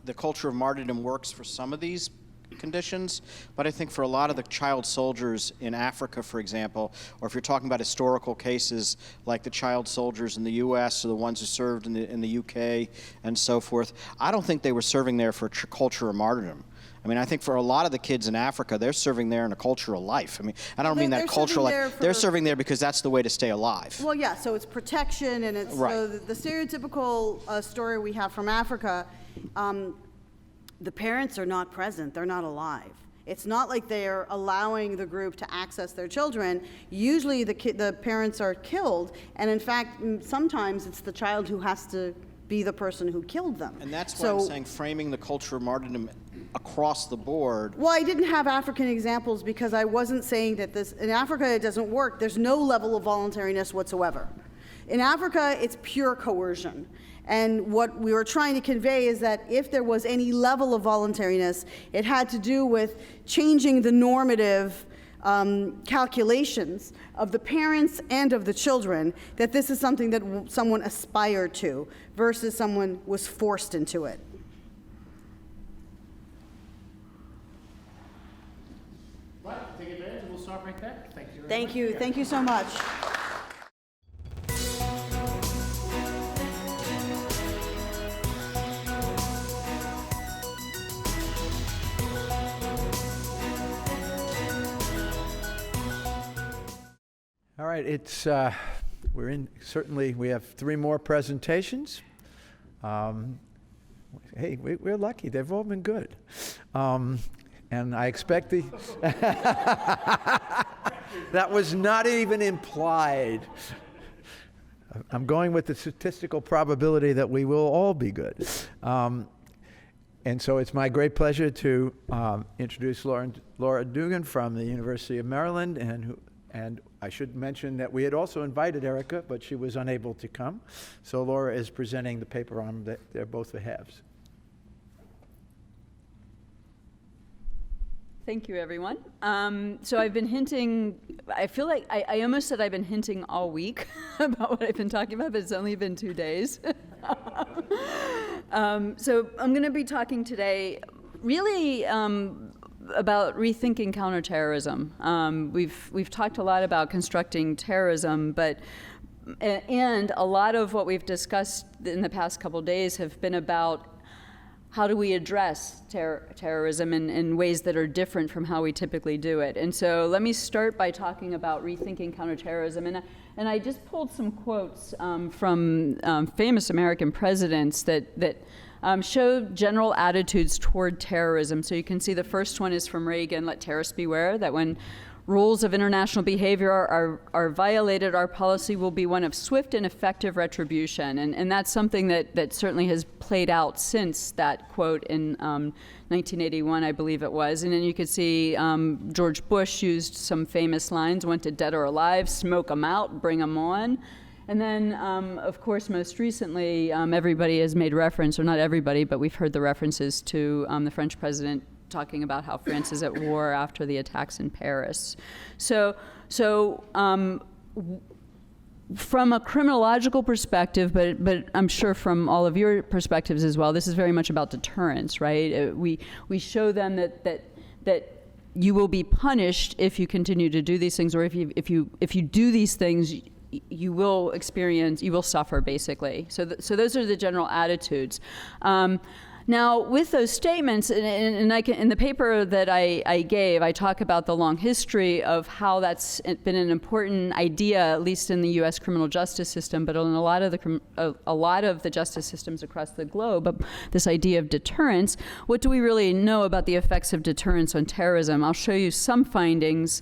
the culture of martyrdom works for some of these conditions, but I think for a lot of the child soldiers in Africa, for example, or if you're talking about historical cases like the child soldiers in the U.S. or the ones who served in the UK and so forth, I don't think they were serving there for culture or martyrdom. I mean, I think for a lot of the kids in Africa, they're serving there in a cultural life. I mean, I don't mean that cultural life. They're serving there because that's the way to stay alive. Well, yeah, so it's protection, and it's right. So the stereotypical story we have from Africa, the parents are not present, they're not alive. It's not like they're allowing the group to access their children. Usually the parents are killed, and in fact, sometimes it's the child who has to be the person who killed them. And that's why I'm saying framing the culture of martyrdom across the board. Well, I didn't have African examples because I wasn't saying that in Africa it doesn't work. There's no level of voluntariness whatsoever. In Africa, it's pure coercion. And what we were trying to convey is that if there was any level of voluntariness, it had to do with changing the normative calculations of the parents and of the children, that this is something that someone aspired to versus someone was forced into it. Right, take advantage, and we'll stop right there. Thank you very much. Thank you. Thank you so much. All right, it's we have 3 more presentations. Hey, we're lucky. They've all been good. And I expect that was not even implied. I'm going with the statistical probability that we will all be good. And so it's my great pleasure to introduce Laura Dugan from the University of Maryland, and I should mention that we had also invited Erica, but she was unable to come. So Laura is presenting the paper on their both behalves. Thank you, everyone. So I've been hinting, I feel like I almost said I've been hinting all week about what I've been talking about, but it's only been 2 days. So I'm going to be talking today really about rethinking counterterrorism. We've talked a lot about constructing terrorism, and a lot of what we've discussed in the past couple days have been about how do we address terrorism in ways that are different from how we typically do it. And so let me start by talking about rethinking counterterrorism. And I just pulled some quotes from famous American presidents that show general attitudes toward terrorism. So you can see the first one is from Reagan: "Let terrorists beware that when rules of international behavior are violated, our policy will be one of swift and effective retribution." And that's something that certainly has played out since that quote in 1981, I believe it was. And then you could see George Bush used some famous lines: "Wanted dead or alive, smoke them out, bring them on." And then, of course, most recently, everybody has made reference, or not everybody, but we've heard the references to the French president talking about how France is at war after the attacks in Paris. So from a criminological perspective, but I'm sure from all of your perspectives as well, this is very much about deterrence, right? We show them that you will be punished if you continue to do these things, or if you do these things, you will suffer, basically. So those are the general attitudes. Now, with those statements, and in the paper that I gave, I talk about the long history of how that's been an important idea, at least in the U.S. criminal justice system, but in a lot of the justice systems across the globe, this idea of deterrence. What do we really know about the effects of deterrence on terrorism? I'll show you some findings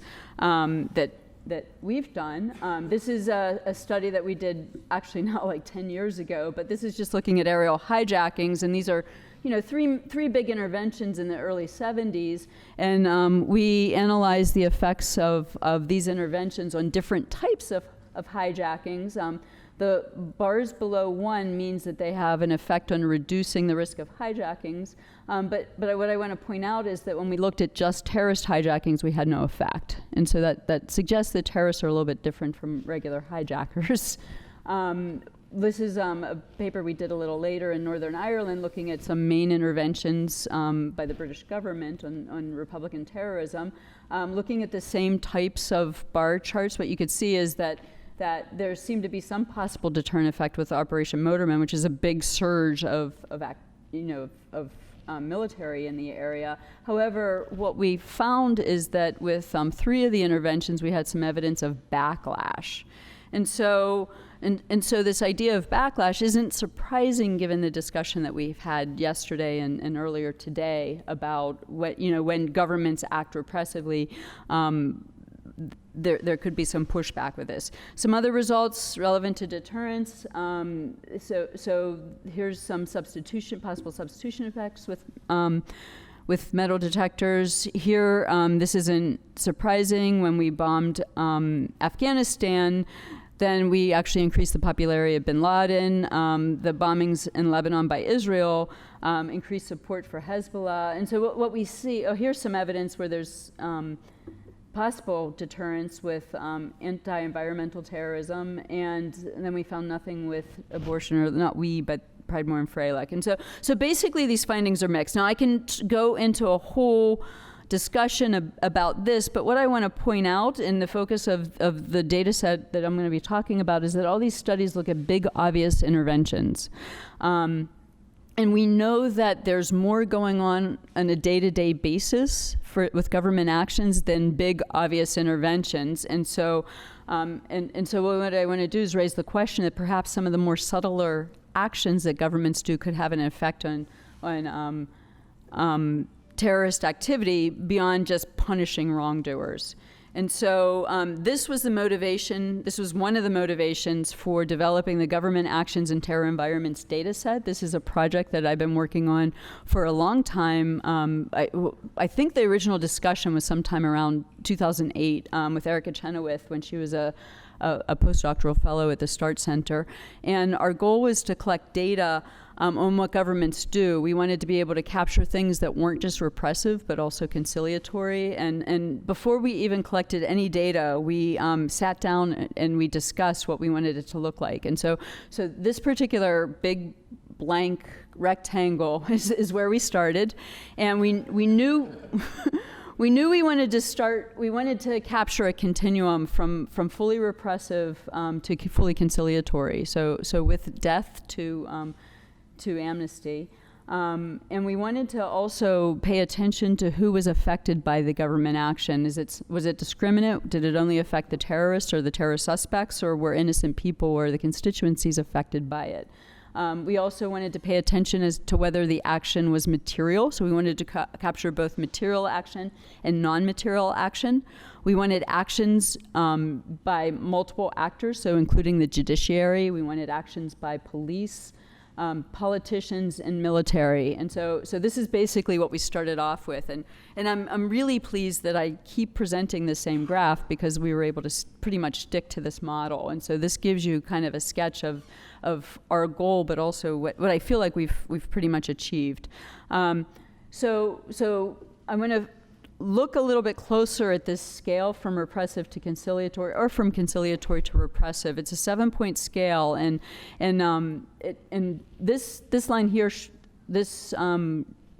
that we've done. This is a study that we did actually not like 10 years ago, but this is just looking at aerial hijackings, and these are three big interventions in the early 70s, and we analyzed the effects of these interventions on different types of hijackings. The bars below 1 means that they have an effect on reducing the risk of hijackings, but what I want to point out is that when we looked at just terrorist hijackings, we had no effect, and so that suggests that terrorists are a little bit different from regular hijackers. this is a paper we did a little later in Northern Ireland looking at some main interventions by the British government on Republican terrorism. Looking at the same types of bar charts, what you could see is that there seemed to be some possible deterrent effect with Operation Motorman, which is a big surge of military in the area. However, what we found is that with 3 of the interventions, we had some evidence of backlash. And so this idea of backlash isn't surprising given the discussion that we've had yesterday and earlier today about when governments act repressively, there could be some pushback with this. Some other results relevant to deterrence. So here's some possible substitution effects with metal detectors. Here, this isn't surprising. When we bombed Afghanistan, then we actually increased the popularity of bin Laden. The bombings in Lebanon by Israel increased support for Hezbollah. And so what we see, here's some evidence where there's possible deterrence with anti-environmental terrorism, and then we found nothing with abortion, or not we, but Pridemore and Freilich. And so basically these findings are mixed. Now I can go into a whole discussion about this, but what I want to point out in the focus of the data set that I'm going to be talking about is that all these studies look at big, obvious interventions. And we know that there's more going on a day-to-day basis with government actions than big, obvious interventions. And so, so what I want to do is raise the question that perhaps some of the more subtler actions that governments do could have an effect on terrorist activity beyond just punishing wrongdoers. And so this was the motivation, this was one of the motivations for developing the Government Actions in Terror Environments Dataset. This is a project that I've been working on for a long time. I think the original discussion was sometime around 2008 with Erica Chenoweth when she was a postdoctoral fellow at the START Center. And our goal was to collect data on what governments do. We wanted to be able to capture things that weren't just repressive, but also conciliatory. And before we even collected any data, we sat down and we discussed what we wanted it to look like. And so this particular big blank rectangle is where we started. And we knew we knew we wanted to capture a continuum from fully repressive to fully conciliatory. So with death to amnesty. And we wanted to also pay attention to who was affected by the government action. Was it discriminate? Did it only affect the terrorists or the terrorist suspects, or were innocent people or the constituencies affected by it? We also wanted to pay attention as to whether the action was material. So we wanted to capture both material action and non-material action. We wanted actions by multiple actors, so including the judiciary. We wanted actions by police, politicians, and military. And so this is basically what we started off with. And I'm really pleased that I keep presenting the same graph because we were able to pretty much stick to this model. And so this gives you kind of a sketch of our goal, but also what I feel like we've pretty much achieved. So I'm going to look a little bit closer at this scale from repressive to conciliatory, or from conciliatory to repressive. It's a 7-point scale, and this line here, this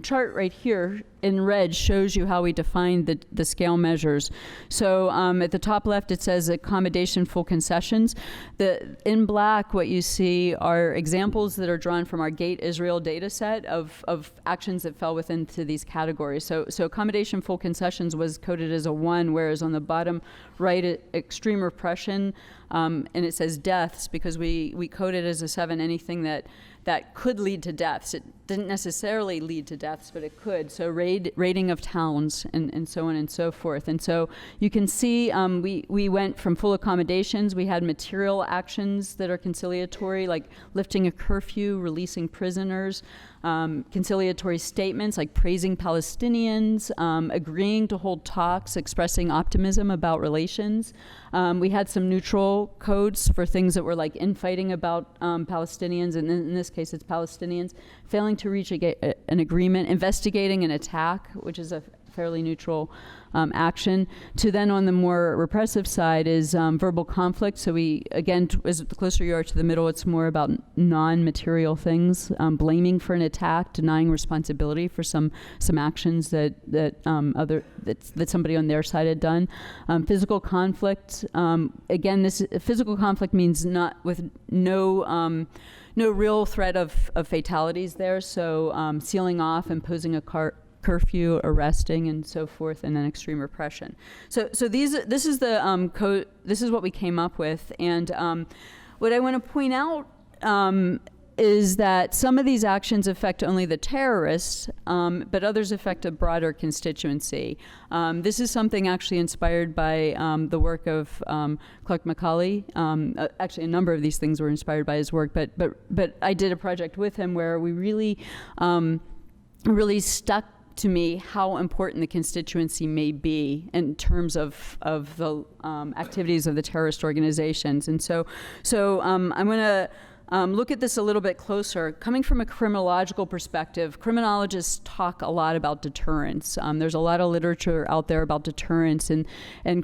chart right here in red shows you how we define the scale measures. So at the top left it says accommodation, full concessions. In black what you see are examples that are drawn from our Gate Israel data set of actions that fell within these categories. So accommodation, full concessions was coded as a 1, whereas on the bottom right, extreme repression, and it says deaths because we coded as a 7 anything that could lead to deaths. It didn't necessarily lead to deaths, but it could. So raiding of towns and so on and so forth. And so you can see we went from full accommodations. We had material actions that are conciliatory, like lifting a curfew, releasing prisoners, conciliatory statements like praising Palestinians, agreeing to hold talks, expressing optimism about relations. We had some neutral codes for things that were like infighting about Palestinians, and in this case it's Palestinians, failing to reach an agreement, investigating an attack, which is a fairly neutral action. To then on the more repressive side is verbal conflict. So we, again, as the closer you are to the middle, it's more about non-material things, blaming for an attack, denying responsibility for some actions that somebody on their side had done. Physical conflict, again, this physical conflict means not with no real threat of fatalities there. So sealing off, imposing a curfew, arresting, and so forth, and then extreme repression. So this is the code. This is what we came up with, and what I want to point out is that some of these actions affect only the terrorists, but others affect a broader constituency. This is something actually inspired by the work of Clark Macaulay. Actually, a number of these things were inspired by his work, but I did a project with him where we really stuck to me how important the constituency may be in terms of the activities of the terrorist organizations. And so I'm going to look at this a little bit closer. Coming from a criminological perspective, criminologists talk a lot about deterrence. There's a lot of literature out there about deterrence, and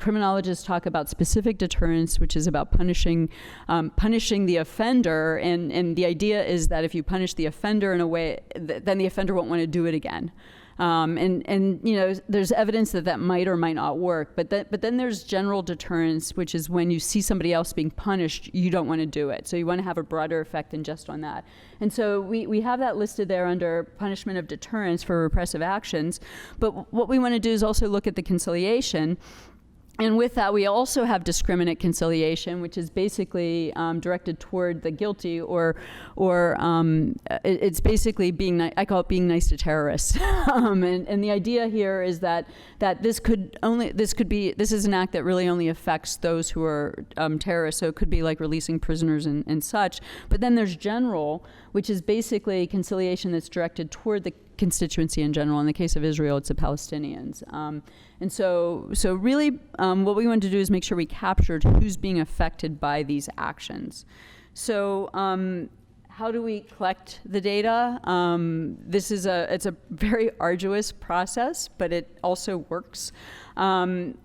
criminologists talk about specific deterrence, which is about punishing the offender, and the idea is that if you punish the offender in a way, then the offender won't want to do it again. And you know, there's evidence that might or might not work, but then there's general deterrence, which is when you see somebody else being punished, you don't want to do it. So you want to have a broader effect than just on that. And so we have that listed there under punishment of deterrence for repressive actions. But what we want to do is also look at the conciliation. And with that, we also have discriminate conciliation, which is basically directed toward the guilty, or it's basically I call it being nice to terrorists. And the idea here is that this is an act that really only affects those who are terrorists. So it could be like releasing prisoners and such. But then there's general, which is basically conciliation that's directed toward the constituency in general. In the case of Israel, it's the Palestinians. And so really, what we want to do is make sure we captured who's being affected by these actions. So how do we collect the data? It's a very arduous process, but it also works.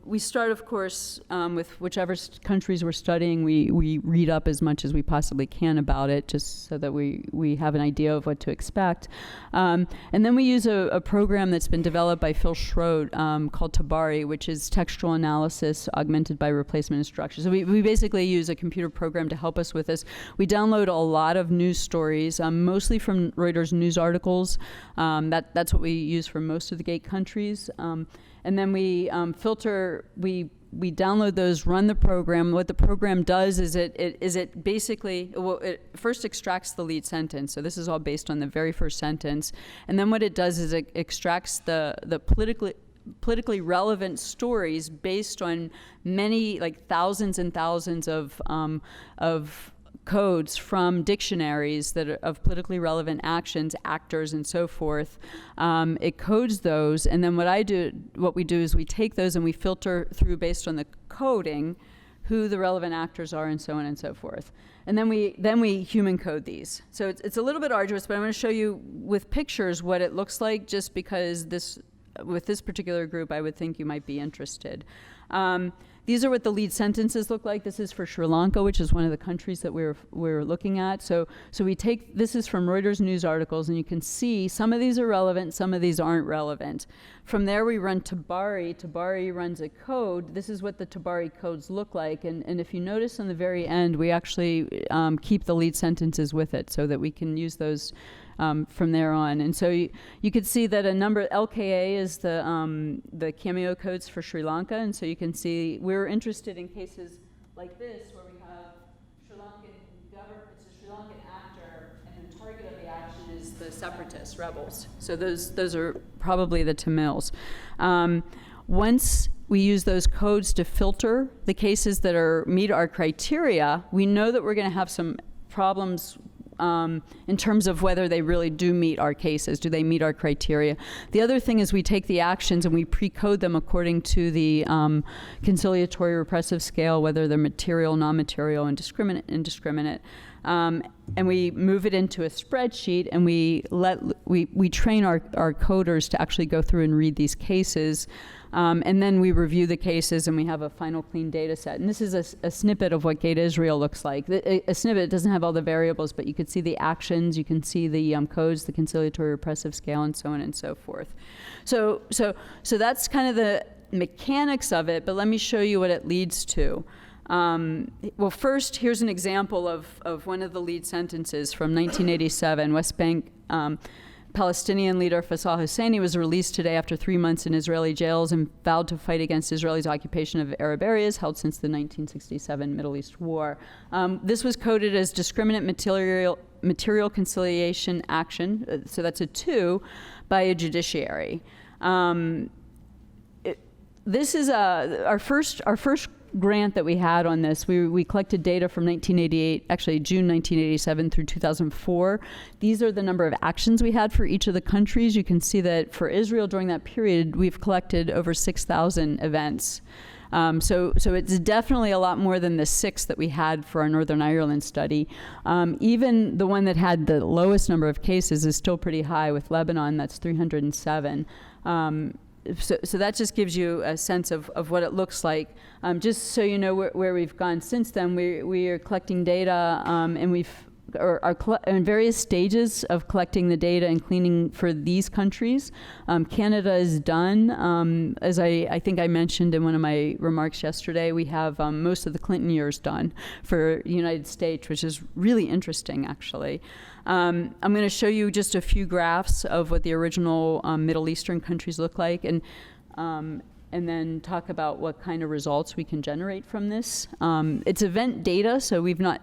We start, of course, with whichever countries we're studying. We read up as much as we possibly can about it, just so that we have an idea of what to expect. And then we use a program that's been developed by Phil Schroed called Tabari, which is textual analysis augmented by replacement instructions. So we basically use a computer program to help us with this. We download a lot of news stories, mostly from Reuters news articles. That's what we use for most of the gate countries. And then we filter, we download those, run the program. What the program does is it basically, it first extracts the lead sentence. So this is all based on the very first sentence. And then what it does is it extracts the politically relevant stories based on many, like thousands and thousands of codes from dictionaries that are of politically relevant actions, actors, and so forth. It codes those, and then what we do is we take those and we filter through based on the coding who the relevant actors are, and so on and so forth. And then we human code these. So it's a little bit arduous, but I'm going to show you with pictures what it looks like, just because with this particular group, I would think you might be interested. These are what the lead sentences look like. This is for Sri Lanka, which is one of the countries that we're looking at. So this is from Reuters news articles, and you can see some of these are relevant, some of these aren't relevant. From there, we run Tabari. Tabari runs a code. This is what the Tabari codes look like. And if you notice on the very end, we actually keep the lead sentences with it so that we can use those from there on. And so you could see that a number, LKA is the cameo codes for Sri Lanka. And so you can see we're interested in cases like this where we have Sri Lankan government, it's a Sri Lankan actor, and the target of the action is the separatists, rebels. So those are probably the Tamils. Once we use those codes to filter the cases that meet our criteria, we know that we're going to have some problems in terms of whether they really do meet our cases. Do they meet our criteria? The other thing is we take the actions and we pre-code them according to the conciliatory repressive scale, whether they're material, non-material, and indiscriminate. and we move it into a spreadsheet, and we train our coders to actually go through and read these cases. And then we review the cases, and we have a final clean data set. And this is a snippet of what Gate Israel looks like. A snippet doesn't have all the variables, but you can see the actions, you can see the codes, the conciliatory repressive scale, and so on and so forth. So that's kind of the mechanics of it, but let me show you what it leads to. Well, first, here's an example of one of the lead sentences from 1987. West Bank Palestinian leader Faisal Husseini was released today after 3 months in Israeli jails and vowed to fight against Israel's occupation of Arab areas held since the 1967 Middle East War. This was coded as discriminant material conciliation action, so that's a 2, by a judiciary. This is our first grant that we had on this. We collected data from 1988, actually June 1987 through 2004. These are the number of actions we had for each of the countries. You can see that for Israel during that period, we've collected over 6,000 events. So it's definitely a lot more than the 6 that we had for our Northern Ireland study. Even the one that had the lowest number of cases is still pretty high with Lebanon, that's 307. So that just gives you a sense of what it looks like. Just so you know where we've gone since then, we are collecting data, and are in various stages of collecting the data and cleaning for these countries. Canada is done. As I think I mentioned in one of my remarks yesterday, we have most of the Clinton years done for the United States, which is really interesting, actually. I'm going to show you just a few graphs of what the original Middle Eastern countries look like, and then talk about what kind of results we can generate from this. It's event data, so we've not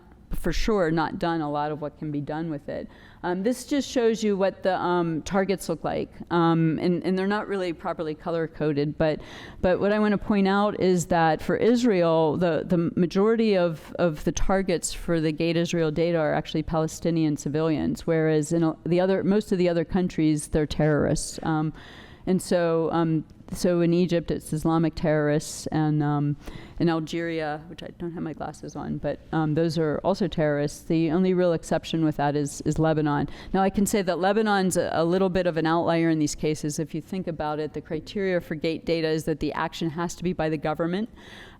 done a lot of what can be done with it. This just shows you what the targets look like, and they're not really properly color-coded, but what I want to point out is that for Israel, the majority of the targets for the Gate Israel data are actually Palestinian civilians, whereas in most of the other countries, they're terrorists. And so in Egypt, it's Islamic terrorists, and in Algeria, which I don't have my glasses on, but those are also terrorists. The only real exception with that is Lebanon. Now, I can say that Lebanon's a little bit of an outlier in these cases. If you think about it, the criteria for Gate data is that the action has to be by the government,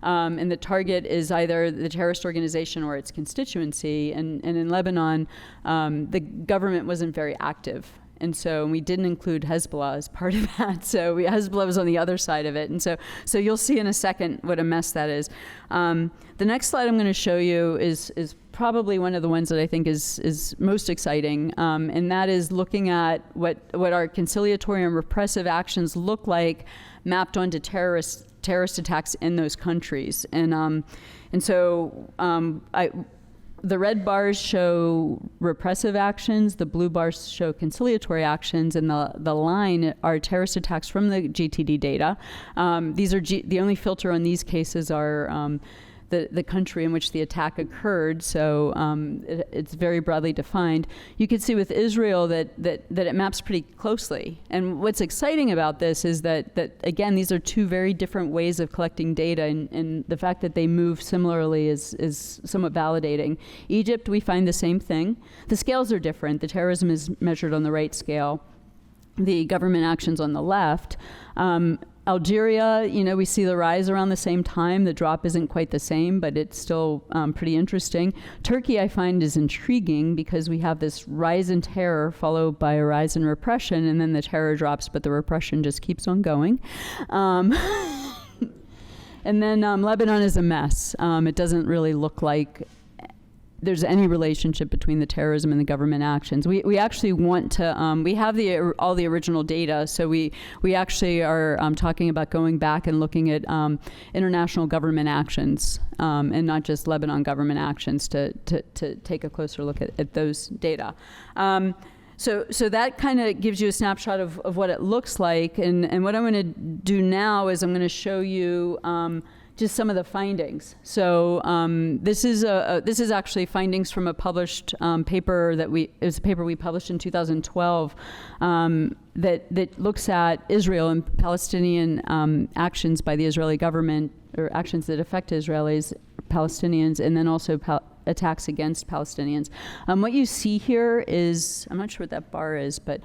and the target is either the terrorist organization or its constituency. And in Lebanon, the government wasn't very active. And so we didn't include Hezbollah as part of that. So Hezbollah was on the other side of it. And so you'll see in a second what a mess that is. The next slide I'm going to show you is probably one of the ones that I think is most exciting. And that is looking at what our conciliatory and repressive actions look like mapped onto terrorist attacks in those countries. And so the red bars show repressive actions, the blue bars show conciliatory actions, and the line are terrorist attacks from the GTD data. These are the only filter on these cases are the country in which the attack occurred, so it's very broadly defined. You can see with Israel that it maps pretty closely. And what's exciting about this is that again, these are two very different ways of collecting data, and the fact that they move similarly is somewhat validating. Egypt, we find the same thing. The scales are different. The terrorism is measured on the right scale. The government actions on the left. Algeria, we see the rise around the same time. The drop isn't quite the same, but it's still pretty interesting. Turkey, I find, is intriguing because we have this rise in terror followed by a rise in repression, and then the terror drops, but the repression just keeps on going. And then Lebanon is a mess. It doesn't really look like there's any relationship between the terrorism and the government actions. We actually want to, we have all the original data, so we actually are talking about going back and looking at international government actions and not just Lebanon government actions to take a closer look at those data. So that kind of gives you a snapshot of what it looks like, and what I'm going to do now is I'm going to show you just some of the findings. So this is actually findings from a published paper it was a paper we published in 2012 that looks at Israel and Palestinian actions by the Israeli government, or actions that affect Israelis, Palestinians, and then also attacks against Palestinians. What you see here is, I'm not sure what that bar is, but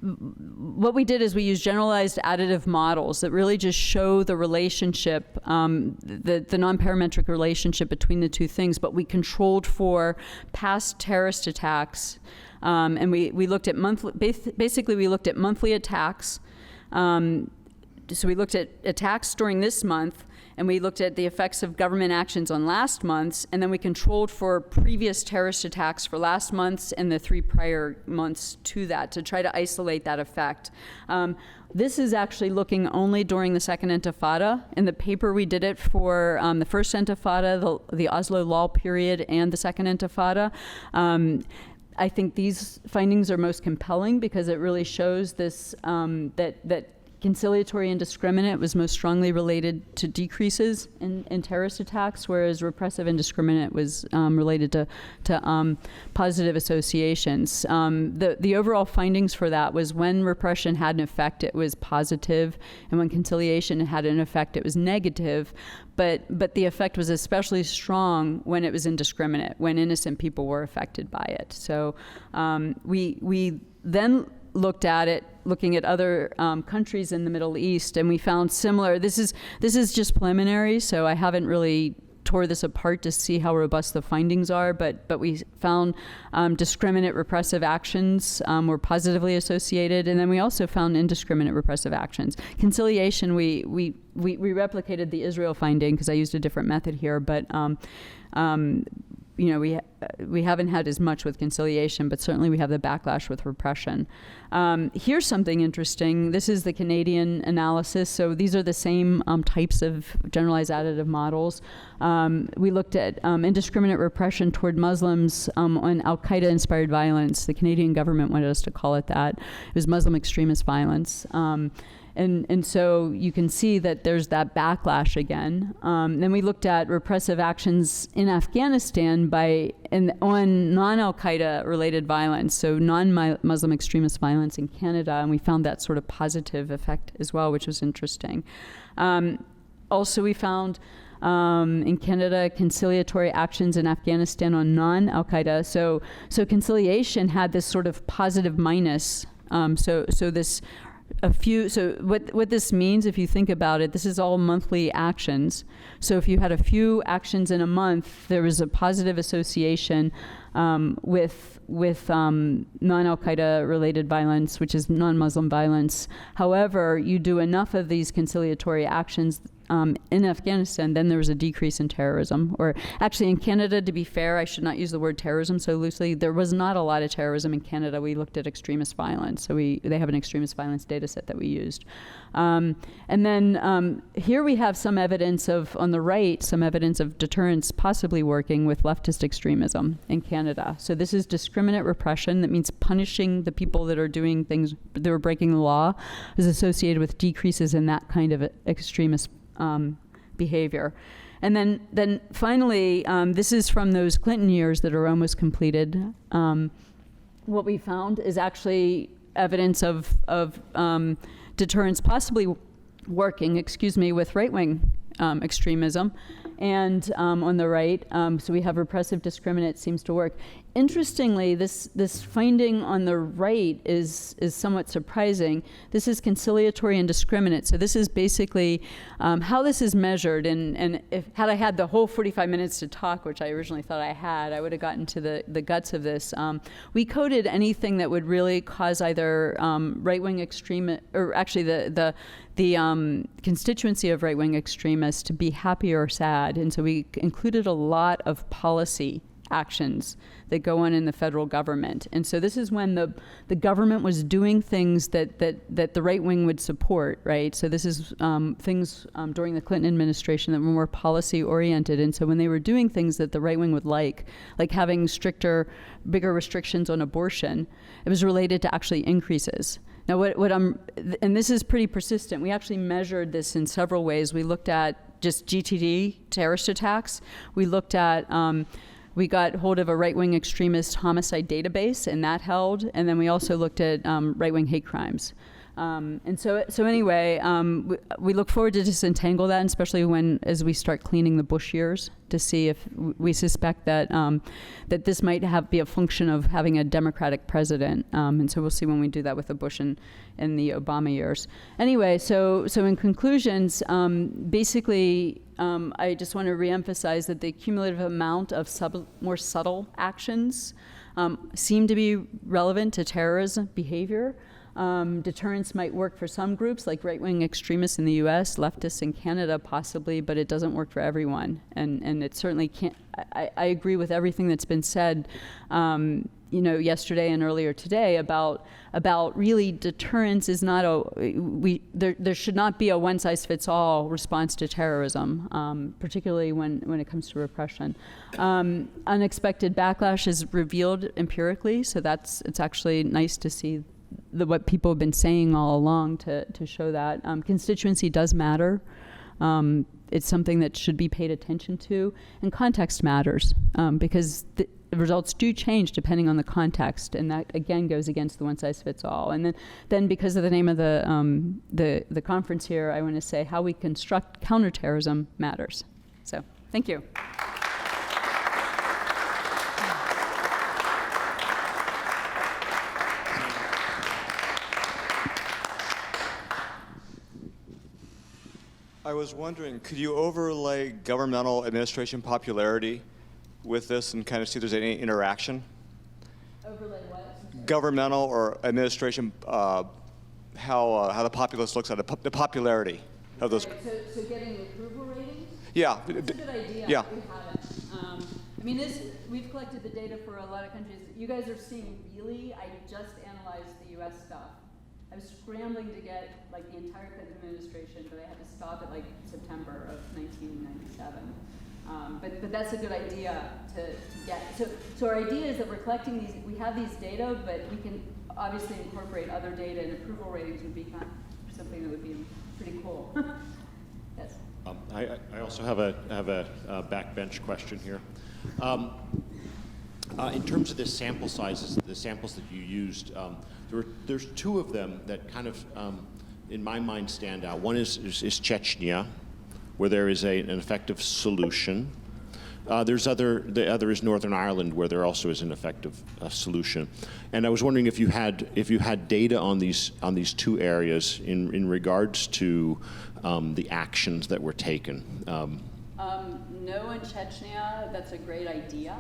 what we did is we used generalized additive models that really just show the relationship, the non-parametric relationship between the two things, but we controlled for past terrorist attacks, and we looked at basically we looked at monthly attacks. So we looked at attacks during this month, and we looked at the effects of government actions on last month's, and then we controlled for previous terrorist attacks for last month's and the 3 prior months to that to try to isolate that effect. This is actually looking only during the second Intifada. In the paper, we did it for the first Intifada, the Oslo Law period, and the second Intifada. I think these findings are most compelling because it really shows this, that conciliatory indiscriminate was most strongly related to decreases in terrorist attacks, whereas repressive indiscriminate was related to positive associations. The overall findings for that was when repression had an effect, it was positive, and when conciliation had an effect, it was negative. But the effect was especially strong when it was indiscriminate, when innocent people were affected by it. So we then looked at it, looking at other countries in the Middle East, and we found similar. This is just preliminary, so I haven't really tore this apart to see how robust the findings are, but we found discriminate repressive actions were positively associated, and then we also found indiscriminate repressive actions. Conciliation, we replicated the Israel finding because I used a different method here, but we haven't had as much with conciliation, but certainly we have the backlash with repression. Here's something interesting. This is the Canadian analysis. So these are the same types of generalized additive models. We looked at indiscriminate repression toward Muslims on al-Qaeda-inspired violence. The Canadian government wanted us to call it that. It was Muslim extremist violence. And so you can see that there's that backlash again. Then we looked at repressive actions in Afghanistan on non-Al-Qaeda related violence, so non-Muslim extremist violence in Canada, and we found that sort of positive effect as well, which was interesting. Also, we found in Canada conciliatory actions in Afghanistan on non-Al-Qaeda. So conciliation had this sort of positive minus. So what this means, if you think about it, this is all monthly actions. So if you had a few actions in a month, there was a positive association with non-Al-Qaeda related violence, which is non-Muslim violence. However, you do enough of these conciliatory actions in Afghanistan, then there was a decrease in terrorism. Or actually in Canada, to be fair, I should not use the word terrorism so loosely. There was not a lot of terrorism in Canada. We looked at extremist violence. So they have an extremist violence data set that we used. And then here we have some evidence on the right, some evidence of deterrence possibly working with leftist extremism in Canada. So this is discriminate repression. That means punishing the people that are doing things, that are breaking the law, is associated with decreases in that kind of extremist behavior. And then finally, this is from those Clinton years that are almost completed. What we found is actually evidence of deterrence possibly working, with right-wing extremism. And on the right, so we have repressive discriminate seems to work. Interestingly, this finding on the right is somewhat surprising. This is conciliatory and discriminate. So this is basically how this is measured. And had I had the whole 45 minutes to talk, which I originally thought I had, I would have gotten to the guts of this. We coded anything that would really cause either right-wing extremist, or actually the constituency of right-wing extremists to be happy or sad. And so we included a lot of policy actions that go on in the federal government. And so this is when the government was doing things that the right wing would support, right? So this is things during the Clinton administration that were more policy oriented. And so when they were doing things that the right wing would like having bigger restrictions on abortion, it was related to actually increases. Now, and this is pretty persistent. We actually measured this in several ways. We looked at just GTD, terrorist attacks. We looked at, we got hold of a right-wing extremist homicide database, and that held. And then we also looked at right-wing hate crimes. And so anyway, we look forward to disentangle that, and especially as we start cleaning the Bush years, to see if we suspect that that this might be a function of having a Democratic president. And so we'll see when we do that with the Bush and the Obama years. Anyway, so in conclusions, basically, I just want to reemphasize that the cumulative amount of more subtle actions seem to be relevant to terrorism behavior. Deterrence might work for some groups, like right-wing extremists in the U.S., leftists in Canada possibly, but it doesn't work for everyone. And it certainly can't. I agree with everything that's been said, yesterday and earlier today about really deterrence is not there should not be a one-size-fits-all response to terrorism, particularly when it comes to repression. Unexpected backlash is revealed empirically, so it's actually nice to see what people have been saying all along to show that. Constituency does matter. It's something that should be paid attention to, and context matters, because the results do change depending on the context, and that again goes against the one-size-fits-all. And then because of the name of the conference here, I want to say how we construct counterterrorism matters. So thank you. I was wondering, could you overlay governmental administration popularity with this and kind of see if there's any interaction? Overlay what? Governmental or administration, how the populace looks at the popularity of those. Right, so getting approval ratings? Yeah. That's a good idea. Yeah. We haven't. We've collected the data for a lot of countries. You guys are seeing really, I just analyzed the US stuff. I was scrambling to get like the entire Clinton administration, but I had to stop at like September of 1997. But that's a good idea to get. So our idea is that we're collecting these, we have these data, but we can obviously incorporate other data, and approval ratings would be kind of something that would be pretty cool. Yes. I also have a backbench question here. In terms of the sample sizes, the samples that you used, there's two of them that kind of, in my mind, stand out. One is Chechnya, where there is an effective solution. The other is Northern Ireland, where there also is an effective solution. And I was wondering if you had data on these two areas in regards to the actions that were taken. No, in Chechnya, that's a great idea.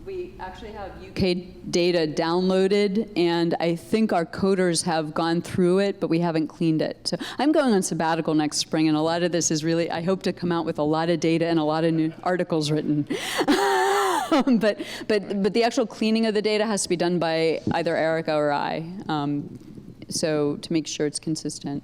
We actually have UK data downloaded, and I think our coders have gone through it, but we haven't cleaned it. So I'm going on sabbatical next spring, and a lot of this is really, I hope to come out with a lot of data and a lot of new articles written. But the actual cleaning of the data has to be done by either Erica or I, so to make sure it's consistent.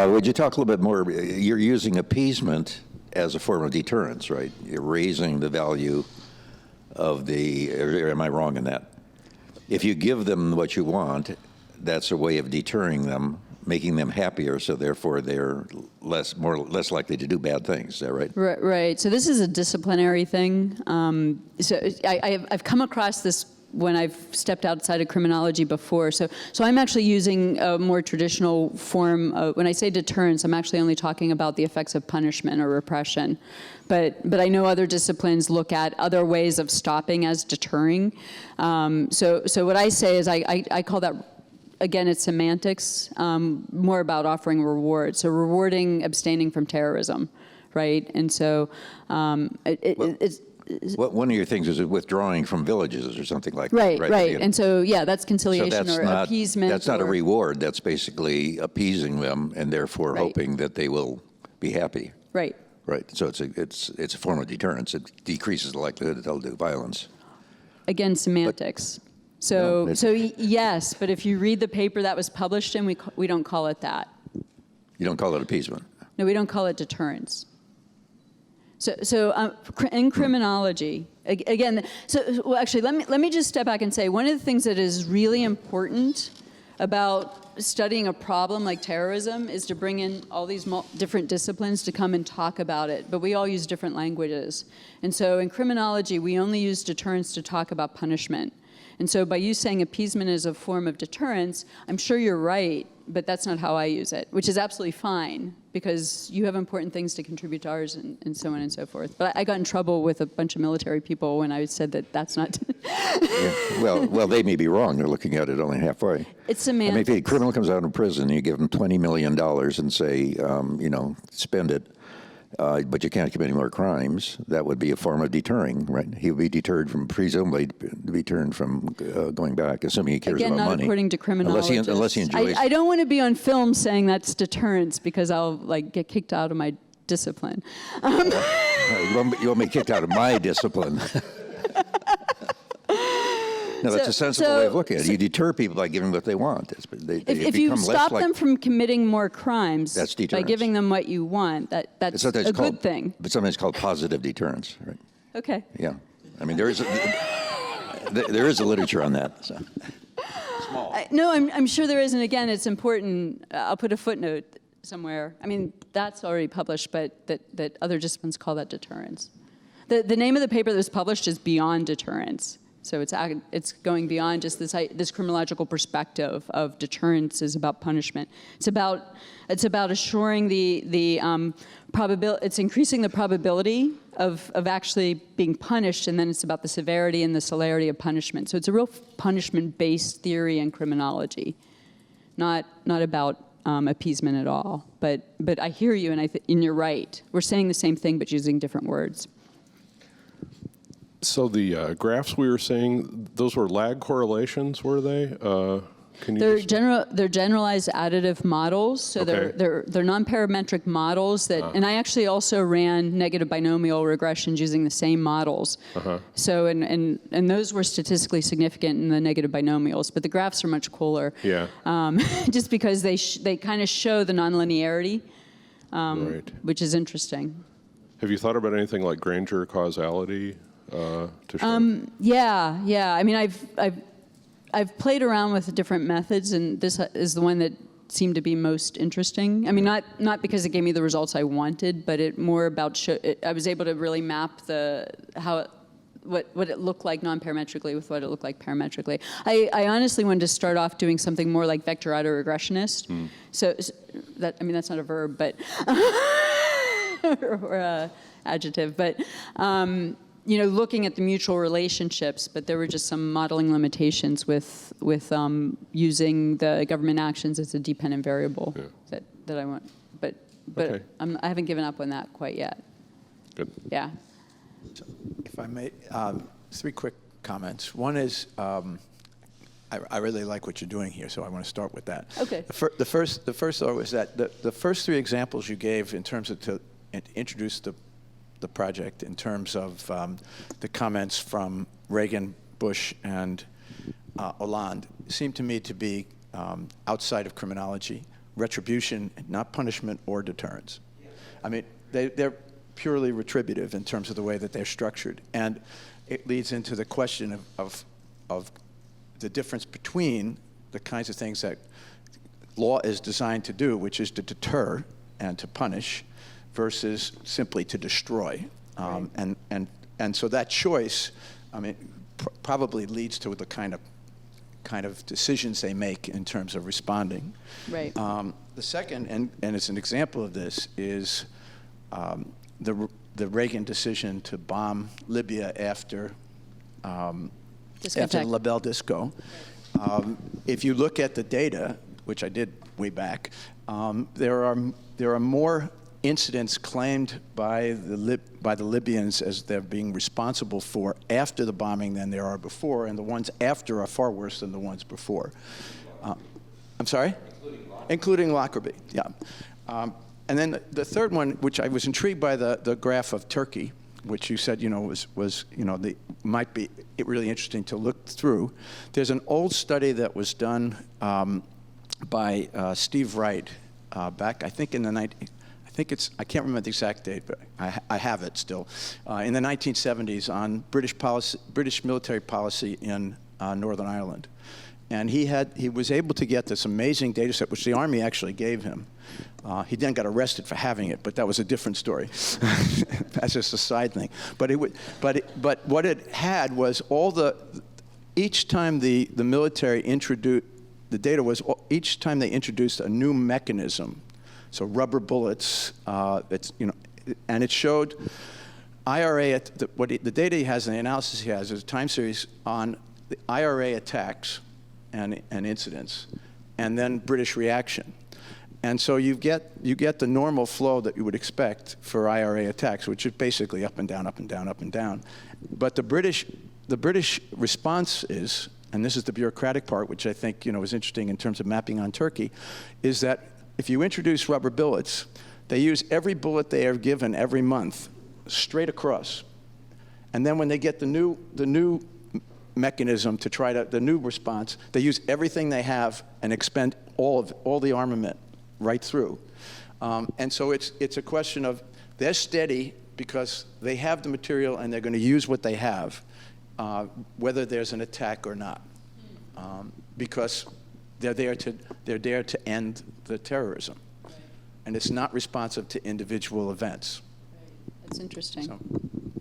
Would you talk a little bit more? You're using appeasement as a form of deterrence, right? You're raising the value of or am I wrong in that? If you give them what you want, that's a way of deterring them, making them happier, so therefore they're less likely to do bad things. Is that right? Right. So this is a disciplinary thing. So I've come across this when I've stepped outside of criminology before. So I'm actually using a more traditional form of, when I say deterrence, I'm actually only talking about the effects of punishment or repression. But I know other disciplines look at other ways of stopping as deterring. So what I say is I call that, again, it's semantics, more about offering rewards. So rewarding abstaining from terrorism, right? And so it's, one of your things is withdrawing from villages or something like that. Right. And so, yeah, that's conciliation or appeasement. That's not a reward. That's basically appeasing them and therefore hoping that they will be happy. Right. So it's a form of deterrence. It decreases the likelihood that they'll do violence. Again, semantics. Yes, but if you read the paper that was published in, we don't call it that. You don't call it appeasement? No, we don't call it deterrence. In criminology, again, well, actually, let me just step back and say one of the things that is really important about studying a problem like terrorism is to bring in all these different disciplines to come and talk about it, but we all use different languages. And so in criminology, we only use deterrence to talk about punishment. And so by you saying appeasement is a form of deterrence, I'm sure you're right, but that's not how I use it, which is absolutely fine, because you have important things to contribute to ours and so on and so forth. But I got in trouble with a bunch of military people when I said that that's not... Yeah. Well, they may be wrong. They're looking at it only halfway. It's semantics. I mean, if a criminal comes out of prison, you give him $20 million and say, spend it, but you can't commit any more crimes, that would be a form of deterring, right? He would be deterred from, presumably, deterred from going back, assuming he cares about money. Again, not according to criminologists. Unless he enjoys... I don't want to be on film saying that's deterrence, because I'll get kicked out of my discipline. You won't be kicked out of my discipline. No, that's a sensible way of looking at it. You deter people by giving what they want. If you stop them from committing more crimes that's by giving them what you want, that's a good thing. But sometimes it's called positive deterrence, right? Okay. Yeah. I mean, there is a literature on that. So. No, I'm sure there is, and again, it's important. I'll put a footnote somewhere. I mean, that's already published, but that other disciplines call that deterrence. The name of the paper that was published is Beyond Deterrence. So it's going beyond just this criminological perspective of deterrence is about punishment. It's about assuring the probability. It's increasing the probability of actually being punished, and then it's about the severity and the celerity of punishment. So it's a real punishment-based theory in criminology, not about appeasement at all. But I hear you, and you're right. We're saying the same thing, but using different words. So the graphs we were saying, those were lag correlations, were they? They're generalized additive models. So okay. they're non-parametric models that, and I actually also ran negative binomial regressions using the same models. So and those were statistically significant in the negative binomials, but the graphs are much cooler. Yeah. Just because they kind of show the nonlinearity, right. Which is interesting. Have you thought about anything like Granger causality? To show? Yeah. I mean, I've played around with different methods, and this is the one that seemed to be most interesting. I mean, not because it gave me the results I wanted, but it more about I was able to really map what it looked like non-parametrically with what it looked like parametrically. I honestly wanted to start off doing something more like vector autoregressionist. So that's not a verb, but or a adjective, but. Looking at the mutual relationships, but there were just some modeling limitations with using the government actions as a dependent variable that I want. But okay. I haven't given up on that quite yet. Good. Yeah. So if I may, 3 quick comments. One is I really like what you're doing here, so I want to start with that. Okay. The first though is that the first 3 examples you gave in terms of to introduce the project in terms of the comments from Reagan, Bush, and Hollande seem to me to be outside of criminology, retribution, not punishment or deterrence. I mean, they're purely retributive in terms of the way that they're structured, and it leads into the question of the difference between the kinds of things that law is designed to do, which is to deter and to punish, versus simply to destroy. And so that choice, I mean, probably leads to the kind of decisions they make in terms of responding. Right. The second, and as an example of this, is the Reagan decision to bomb Libya after the La Belle Disco. If you look at the data, which I did way back, there are more incidents claimed by the Libyans as they're being responsible for after the bombing than there are before, and the ones after are far worse than the ones before. I'm sorry? Including Lockerbie, yeah. And then the third one, which I was intrigued by the graph of Turkey, which you said might be really interesting to look through. There's an old study that was done by Steve Wright back, I think in the think it's, I can't remember the exact date, but I have it still, in the 1970s on British military policy in Northern Ireland. And he was able to get this amazing data set, which the Army actually gave him. He then got arrested for having it, but that was a different story. That's just a side thing. But what it had was each time the military introduced, the data was each time they introduced a new mechanism, so rubber bullets, and it showed IRA, the data he has and the analysis he has is a time series on the IRA attacks and incidents, and then British reaction. And so you get the normal flow that you would expect for IRA attacks, which is basically up and down, up and down, up and down. But the British response is, and this is the bureaucratic part, which I think is interesting in terms of mapping on Turkey, is that if you introduce rubber bullets, they use every bullet they are given every month straight across. And then when they get the new mechanism to try to, the new response, they use everything they have and expend all the armament right through. And so it's a question of, they're steady because they have the material and they're going to use what they have, whether there's an attack or not, because they're there to end the terrorism, and it's not responsive to individual events. That's interesting. So.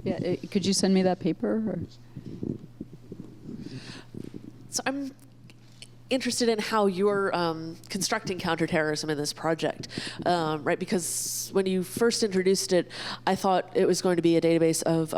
Yeah, could you send me that paper? Or? So I'm interested in how you're constructing counterterrorism in this project, right? Because when you first introduced it, I thought it was going to be a database of,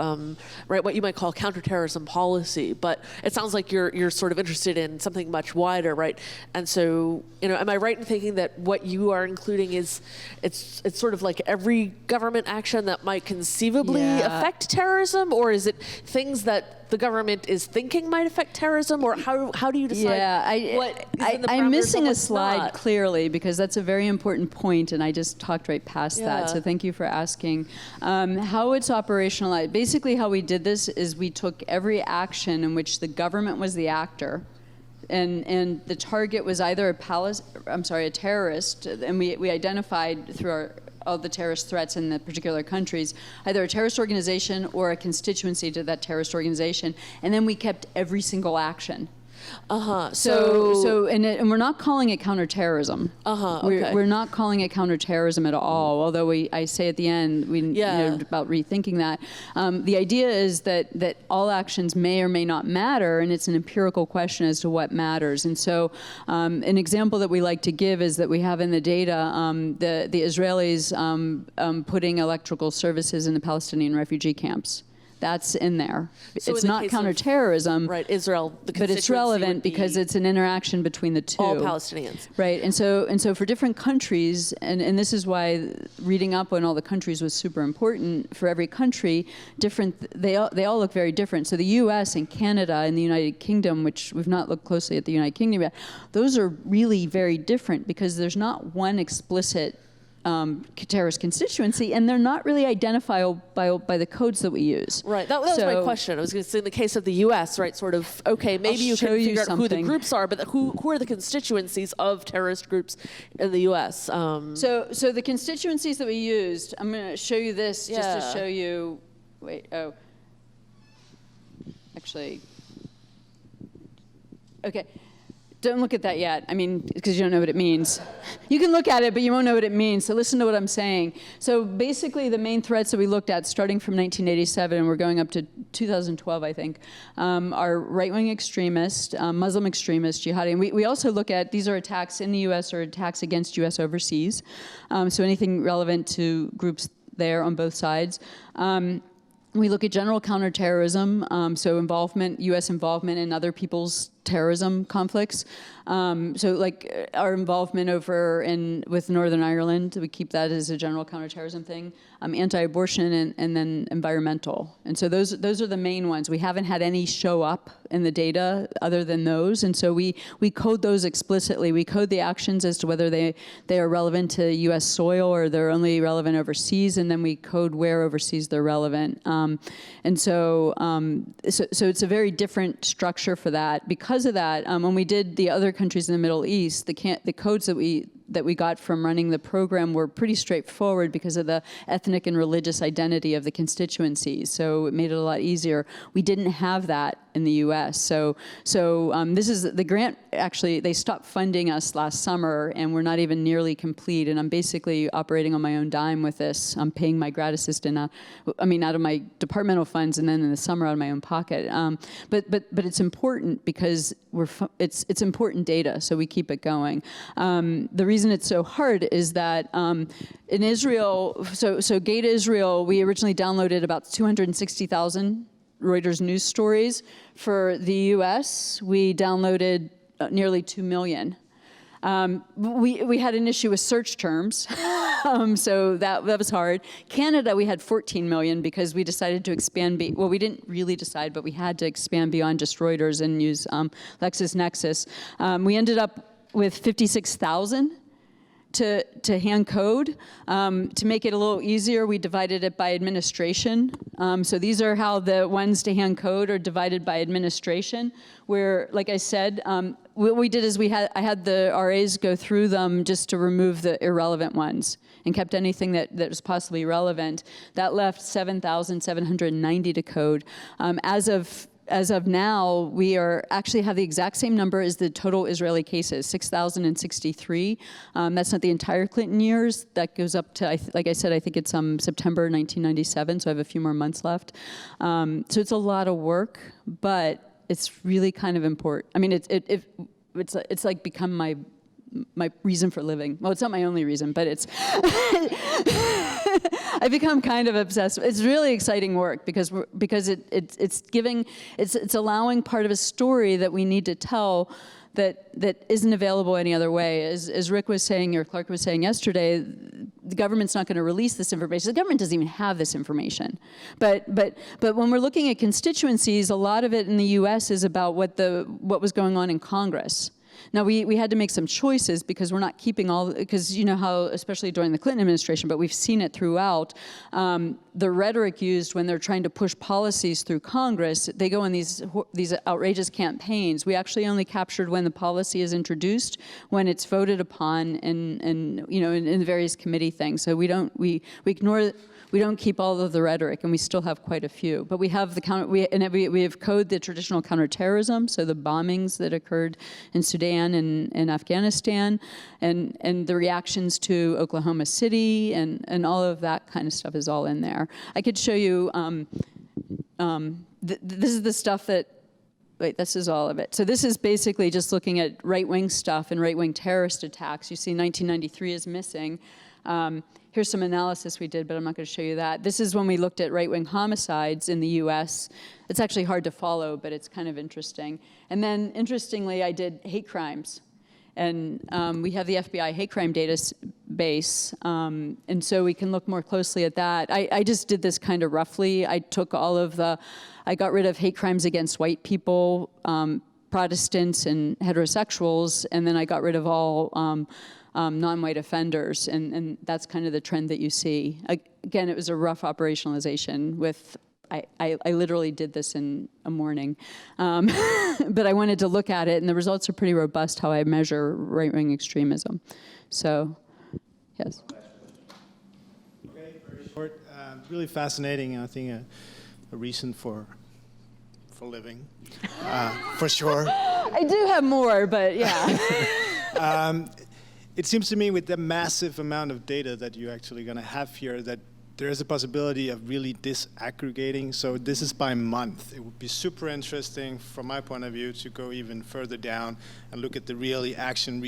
right, what you might call counterterrorism policy. But it sounds like you're sort of interested in something much wider, right? And so, am I right in thinking that what you are including is, it's sort of like every government action that might conceivably affect terrorism, or is it things that the government is thinking might affect terrorism, or how do you decide what is in the I'm parameters missing and a what's slide not? clearly, because that's a very important point, and I just talked right past that, so thank you for asking. How it's operationalized, basically how we did this is we took every action in which the government was the actor, and the target was either a terrorist, and we identified through all the terrorist threats in the particular countries, either a terrorist organization or a constituency to that terrorist organization, and then we kept every single action. And we're not calling it counterterrorism. Okay. We're not calling it counterterrorism at all. Although I say at the end about rethinking that. The idea is that all actions may or may not matter, and it's an empirical question as to what matters. And so, an example that we like to give is that we have in the data the Israelis putting electrical services in the Palestinian refugee camps. That's in there. So it's in the not case counterterrorism, right, Israel, the but it's relevant because it's an interaction between the two. all Palestinians. Right, and so for different countries, and this is why reading up on all the countries was super important. For every country, they all look very different. So the U.S. and Canada and the United Kingdom, which we've not looked closely at the United Kingdom yet, those are really very different because there's not one explicit terrorist constituency, and they're not really identifiable by the codes that we use. Right, that was my question. I was going to say, in the case of the U.S., right, sort of, okay, maybe you can figure out who the groups are, but who are the constituencies of terrorist groups in the U.S.? So the constituencies that we used, I'm going to show you this just to show you, actually, okay. Don't look at that yet. I mean, because you don't know what it means. You can look at it, but you won't know what it means. So listen to what I'm saying. So basically, the main threats that we looked at, starting from 1987, and we're going up to 2012, I think, are right-wing extremists, Muslim extremists, jihadi. And we also look at, these are attacks in the U.S. or attacks against U.S. overseas. So anything relevant to groups there on both sides. We look at general counterterrorism, so U.S. involvement in other people's terrorism conflicts. So like our involvement with Northern Ireland, we keep that as a general counterterrorism thing. Anti-abortion and then environmental. And so those are the main ones. We haven't had any show up in the data other than those. And so we code those explicitly. We code the actions as to whether they are relevant to U.S. soil or they're only relevant overseas, and then we code where overseas they're relevant. So it's a very different structure for that. Because of that, when we did the other countries in the Middle East, the codes that we that we got from running the program were pretty straightforward because of the ethnic and religious identity of the constituencies. So it made it a lot easier. We didn't have that in the U.S. So this is the grant. Actually, they stopped funding us last summer, and we're not even nearly complete. And I'm basically operating on my own dime with this. I'm paying my grad assistant out of my departmental funds, and then in the summer out of my own pocket. But it's important because it's important data, so we keep it going. The reason it's so hard is that in Israel, so Gate Israel, we originally downloaded about 260,000 Reuters news stories. For the U.S., we downloaded nearly 2 million. We had an issue with search terms, so that was hard. Canada, we had 14 million because we decided to expand. Well, we didn't really decide, but we had to expand beyond just Reuters and use LexisNexis. We ended up with 56,000 to hand code. To make it a little easier, we divided it by administration. So these are how the ones to hand code are divided by administration, where, like I said, what we did is I had the RAs go through them just to remove the irrelevant ones and kept anything that was possibly relevant. That left 7,790 to code. As of now, we actually have the exact same number as the total Israeli cases, 6,063. That's not the entire Clinton years. That goes up to, like I said, I think it's September 1997, so I have a few more months left. So it's a lot of work, but it's really kind of important. I mean, it's like become my reason for living. Well, it's not my only reason, but it's I've become kind of obsessed. It's really exciting work because it's allowing part of a story that we need to tell that isn't available any other way. As Rick was saying, or Clark was saying yesterday, the government's not going to release this information. The government doesn't even have this information. But when we're looking at constituencies, a lot of it in the U.S. is about what was going on in Congress. Now, we had to make some choices because we're not keeping because you know how, especially during the Clinton administration, but we've seen it throughout, the rhetoric used when they're trying to push policies through Congress, they go in these outrageous campaigns. We actually only captured when the policy is introduced, when it's voted upon in the various committee things. So we ignore. We don't keep all of the rhetoric, and we still have quite a few. But we have we have coded the traditional counterterrorism, so the bombings that occurred in Sudan and Afghanistan, and the reactions to Oklahoma City, and all of that kind of stuff is all in there. I could show you. This is the stuff that. Wait, this is all of it. So this is basically just looking at right-wing stuff and right-wing terrorist attacks. You see 1993 is missing. Here's some analysis we did, but I'm not going to show you that. This is when we looked at right-wing homicides in the U.S. It's actually hard to follow, but it's kind of interesting. And then, interestingly, I did hate crimes. And we have the FBI hate crime database, and so we can look more closely at that. I just did this kind of roughly. I took I got rid of hate crimes against white people, Protestants, and heterosexuals, and then I got rid of all non-white offenders, and that's kind of the trend that you see. Again, it was a rough operationalization with, I literally did this in a morning, but I wanted to look at it, and the results are pretty robust how I measure right-wing extremism. So, yes. Okay, very short, really fascinating, and I think a reason for living, for sure. I do have more, but yeah. It seems to me with the massive amount of data that you're actually going to have here that there is a possibility of really disaggregating. So this is by month. It would be super interesting from my point of view to go even further down and look at the really action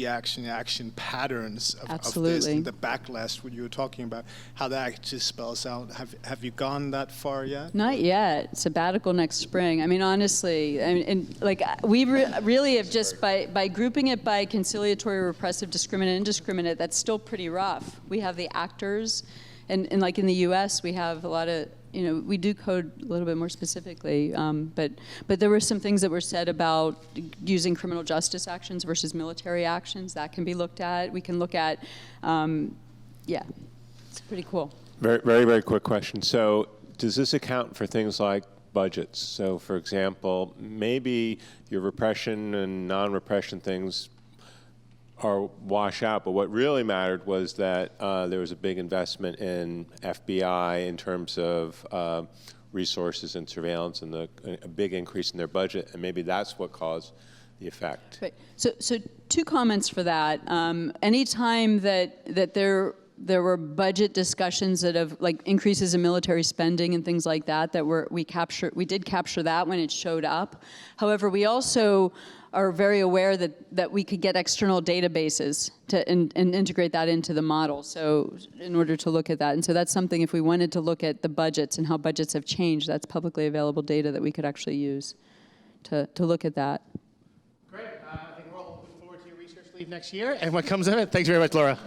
patterns of this and the backlash what you were talking about, how that actually spells out. Have you gone that far yet? Not yet. Sabbatical next spring. I mean, honestly, we really have just by grouping it by conciliatory, repressive, discriminate, indiscriminate, that's still pretty rough. We have the actors. And like in the U.S., we have a lot of, we do code a little bit more specifically, but there were some things that were said about using criminal justice actions versus military actions. That can be looked at. We can look at, it's pretty cool. Very, very, very quick question. So does this account for things like budgets? So for example, maybe your repression and non-repression things wash out. But what really mattered was that there was a big investment in FBI in terms of resources and surveillance, and a big increase in their budget, and maybe that's what caused the effect. Right. So 2 comments for that. Anytime that there were budget discussions that have, like, increases in military spending and things like that, we did capture that when it showed up. However, we also are very aware that we could get external databases and integrate that into the model, so in order to look at that. And so that's something, if we wanted to look at the budgets and how budgets have changed, that's publicly available data that we could actually use to look at that. Great. I think we're all looking forward to your research leave next year and what comes of it. Thanks very much, Laura.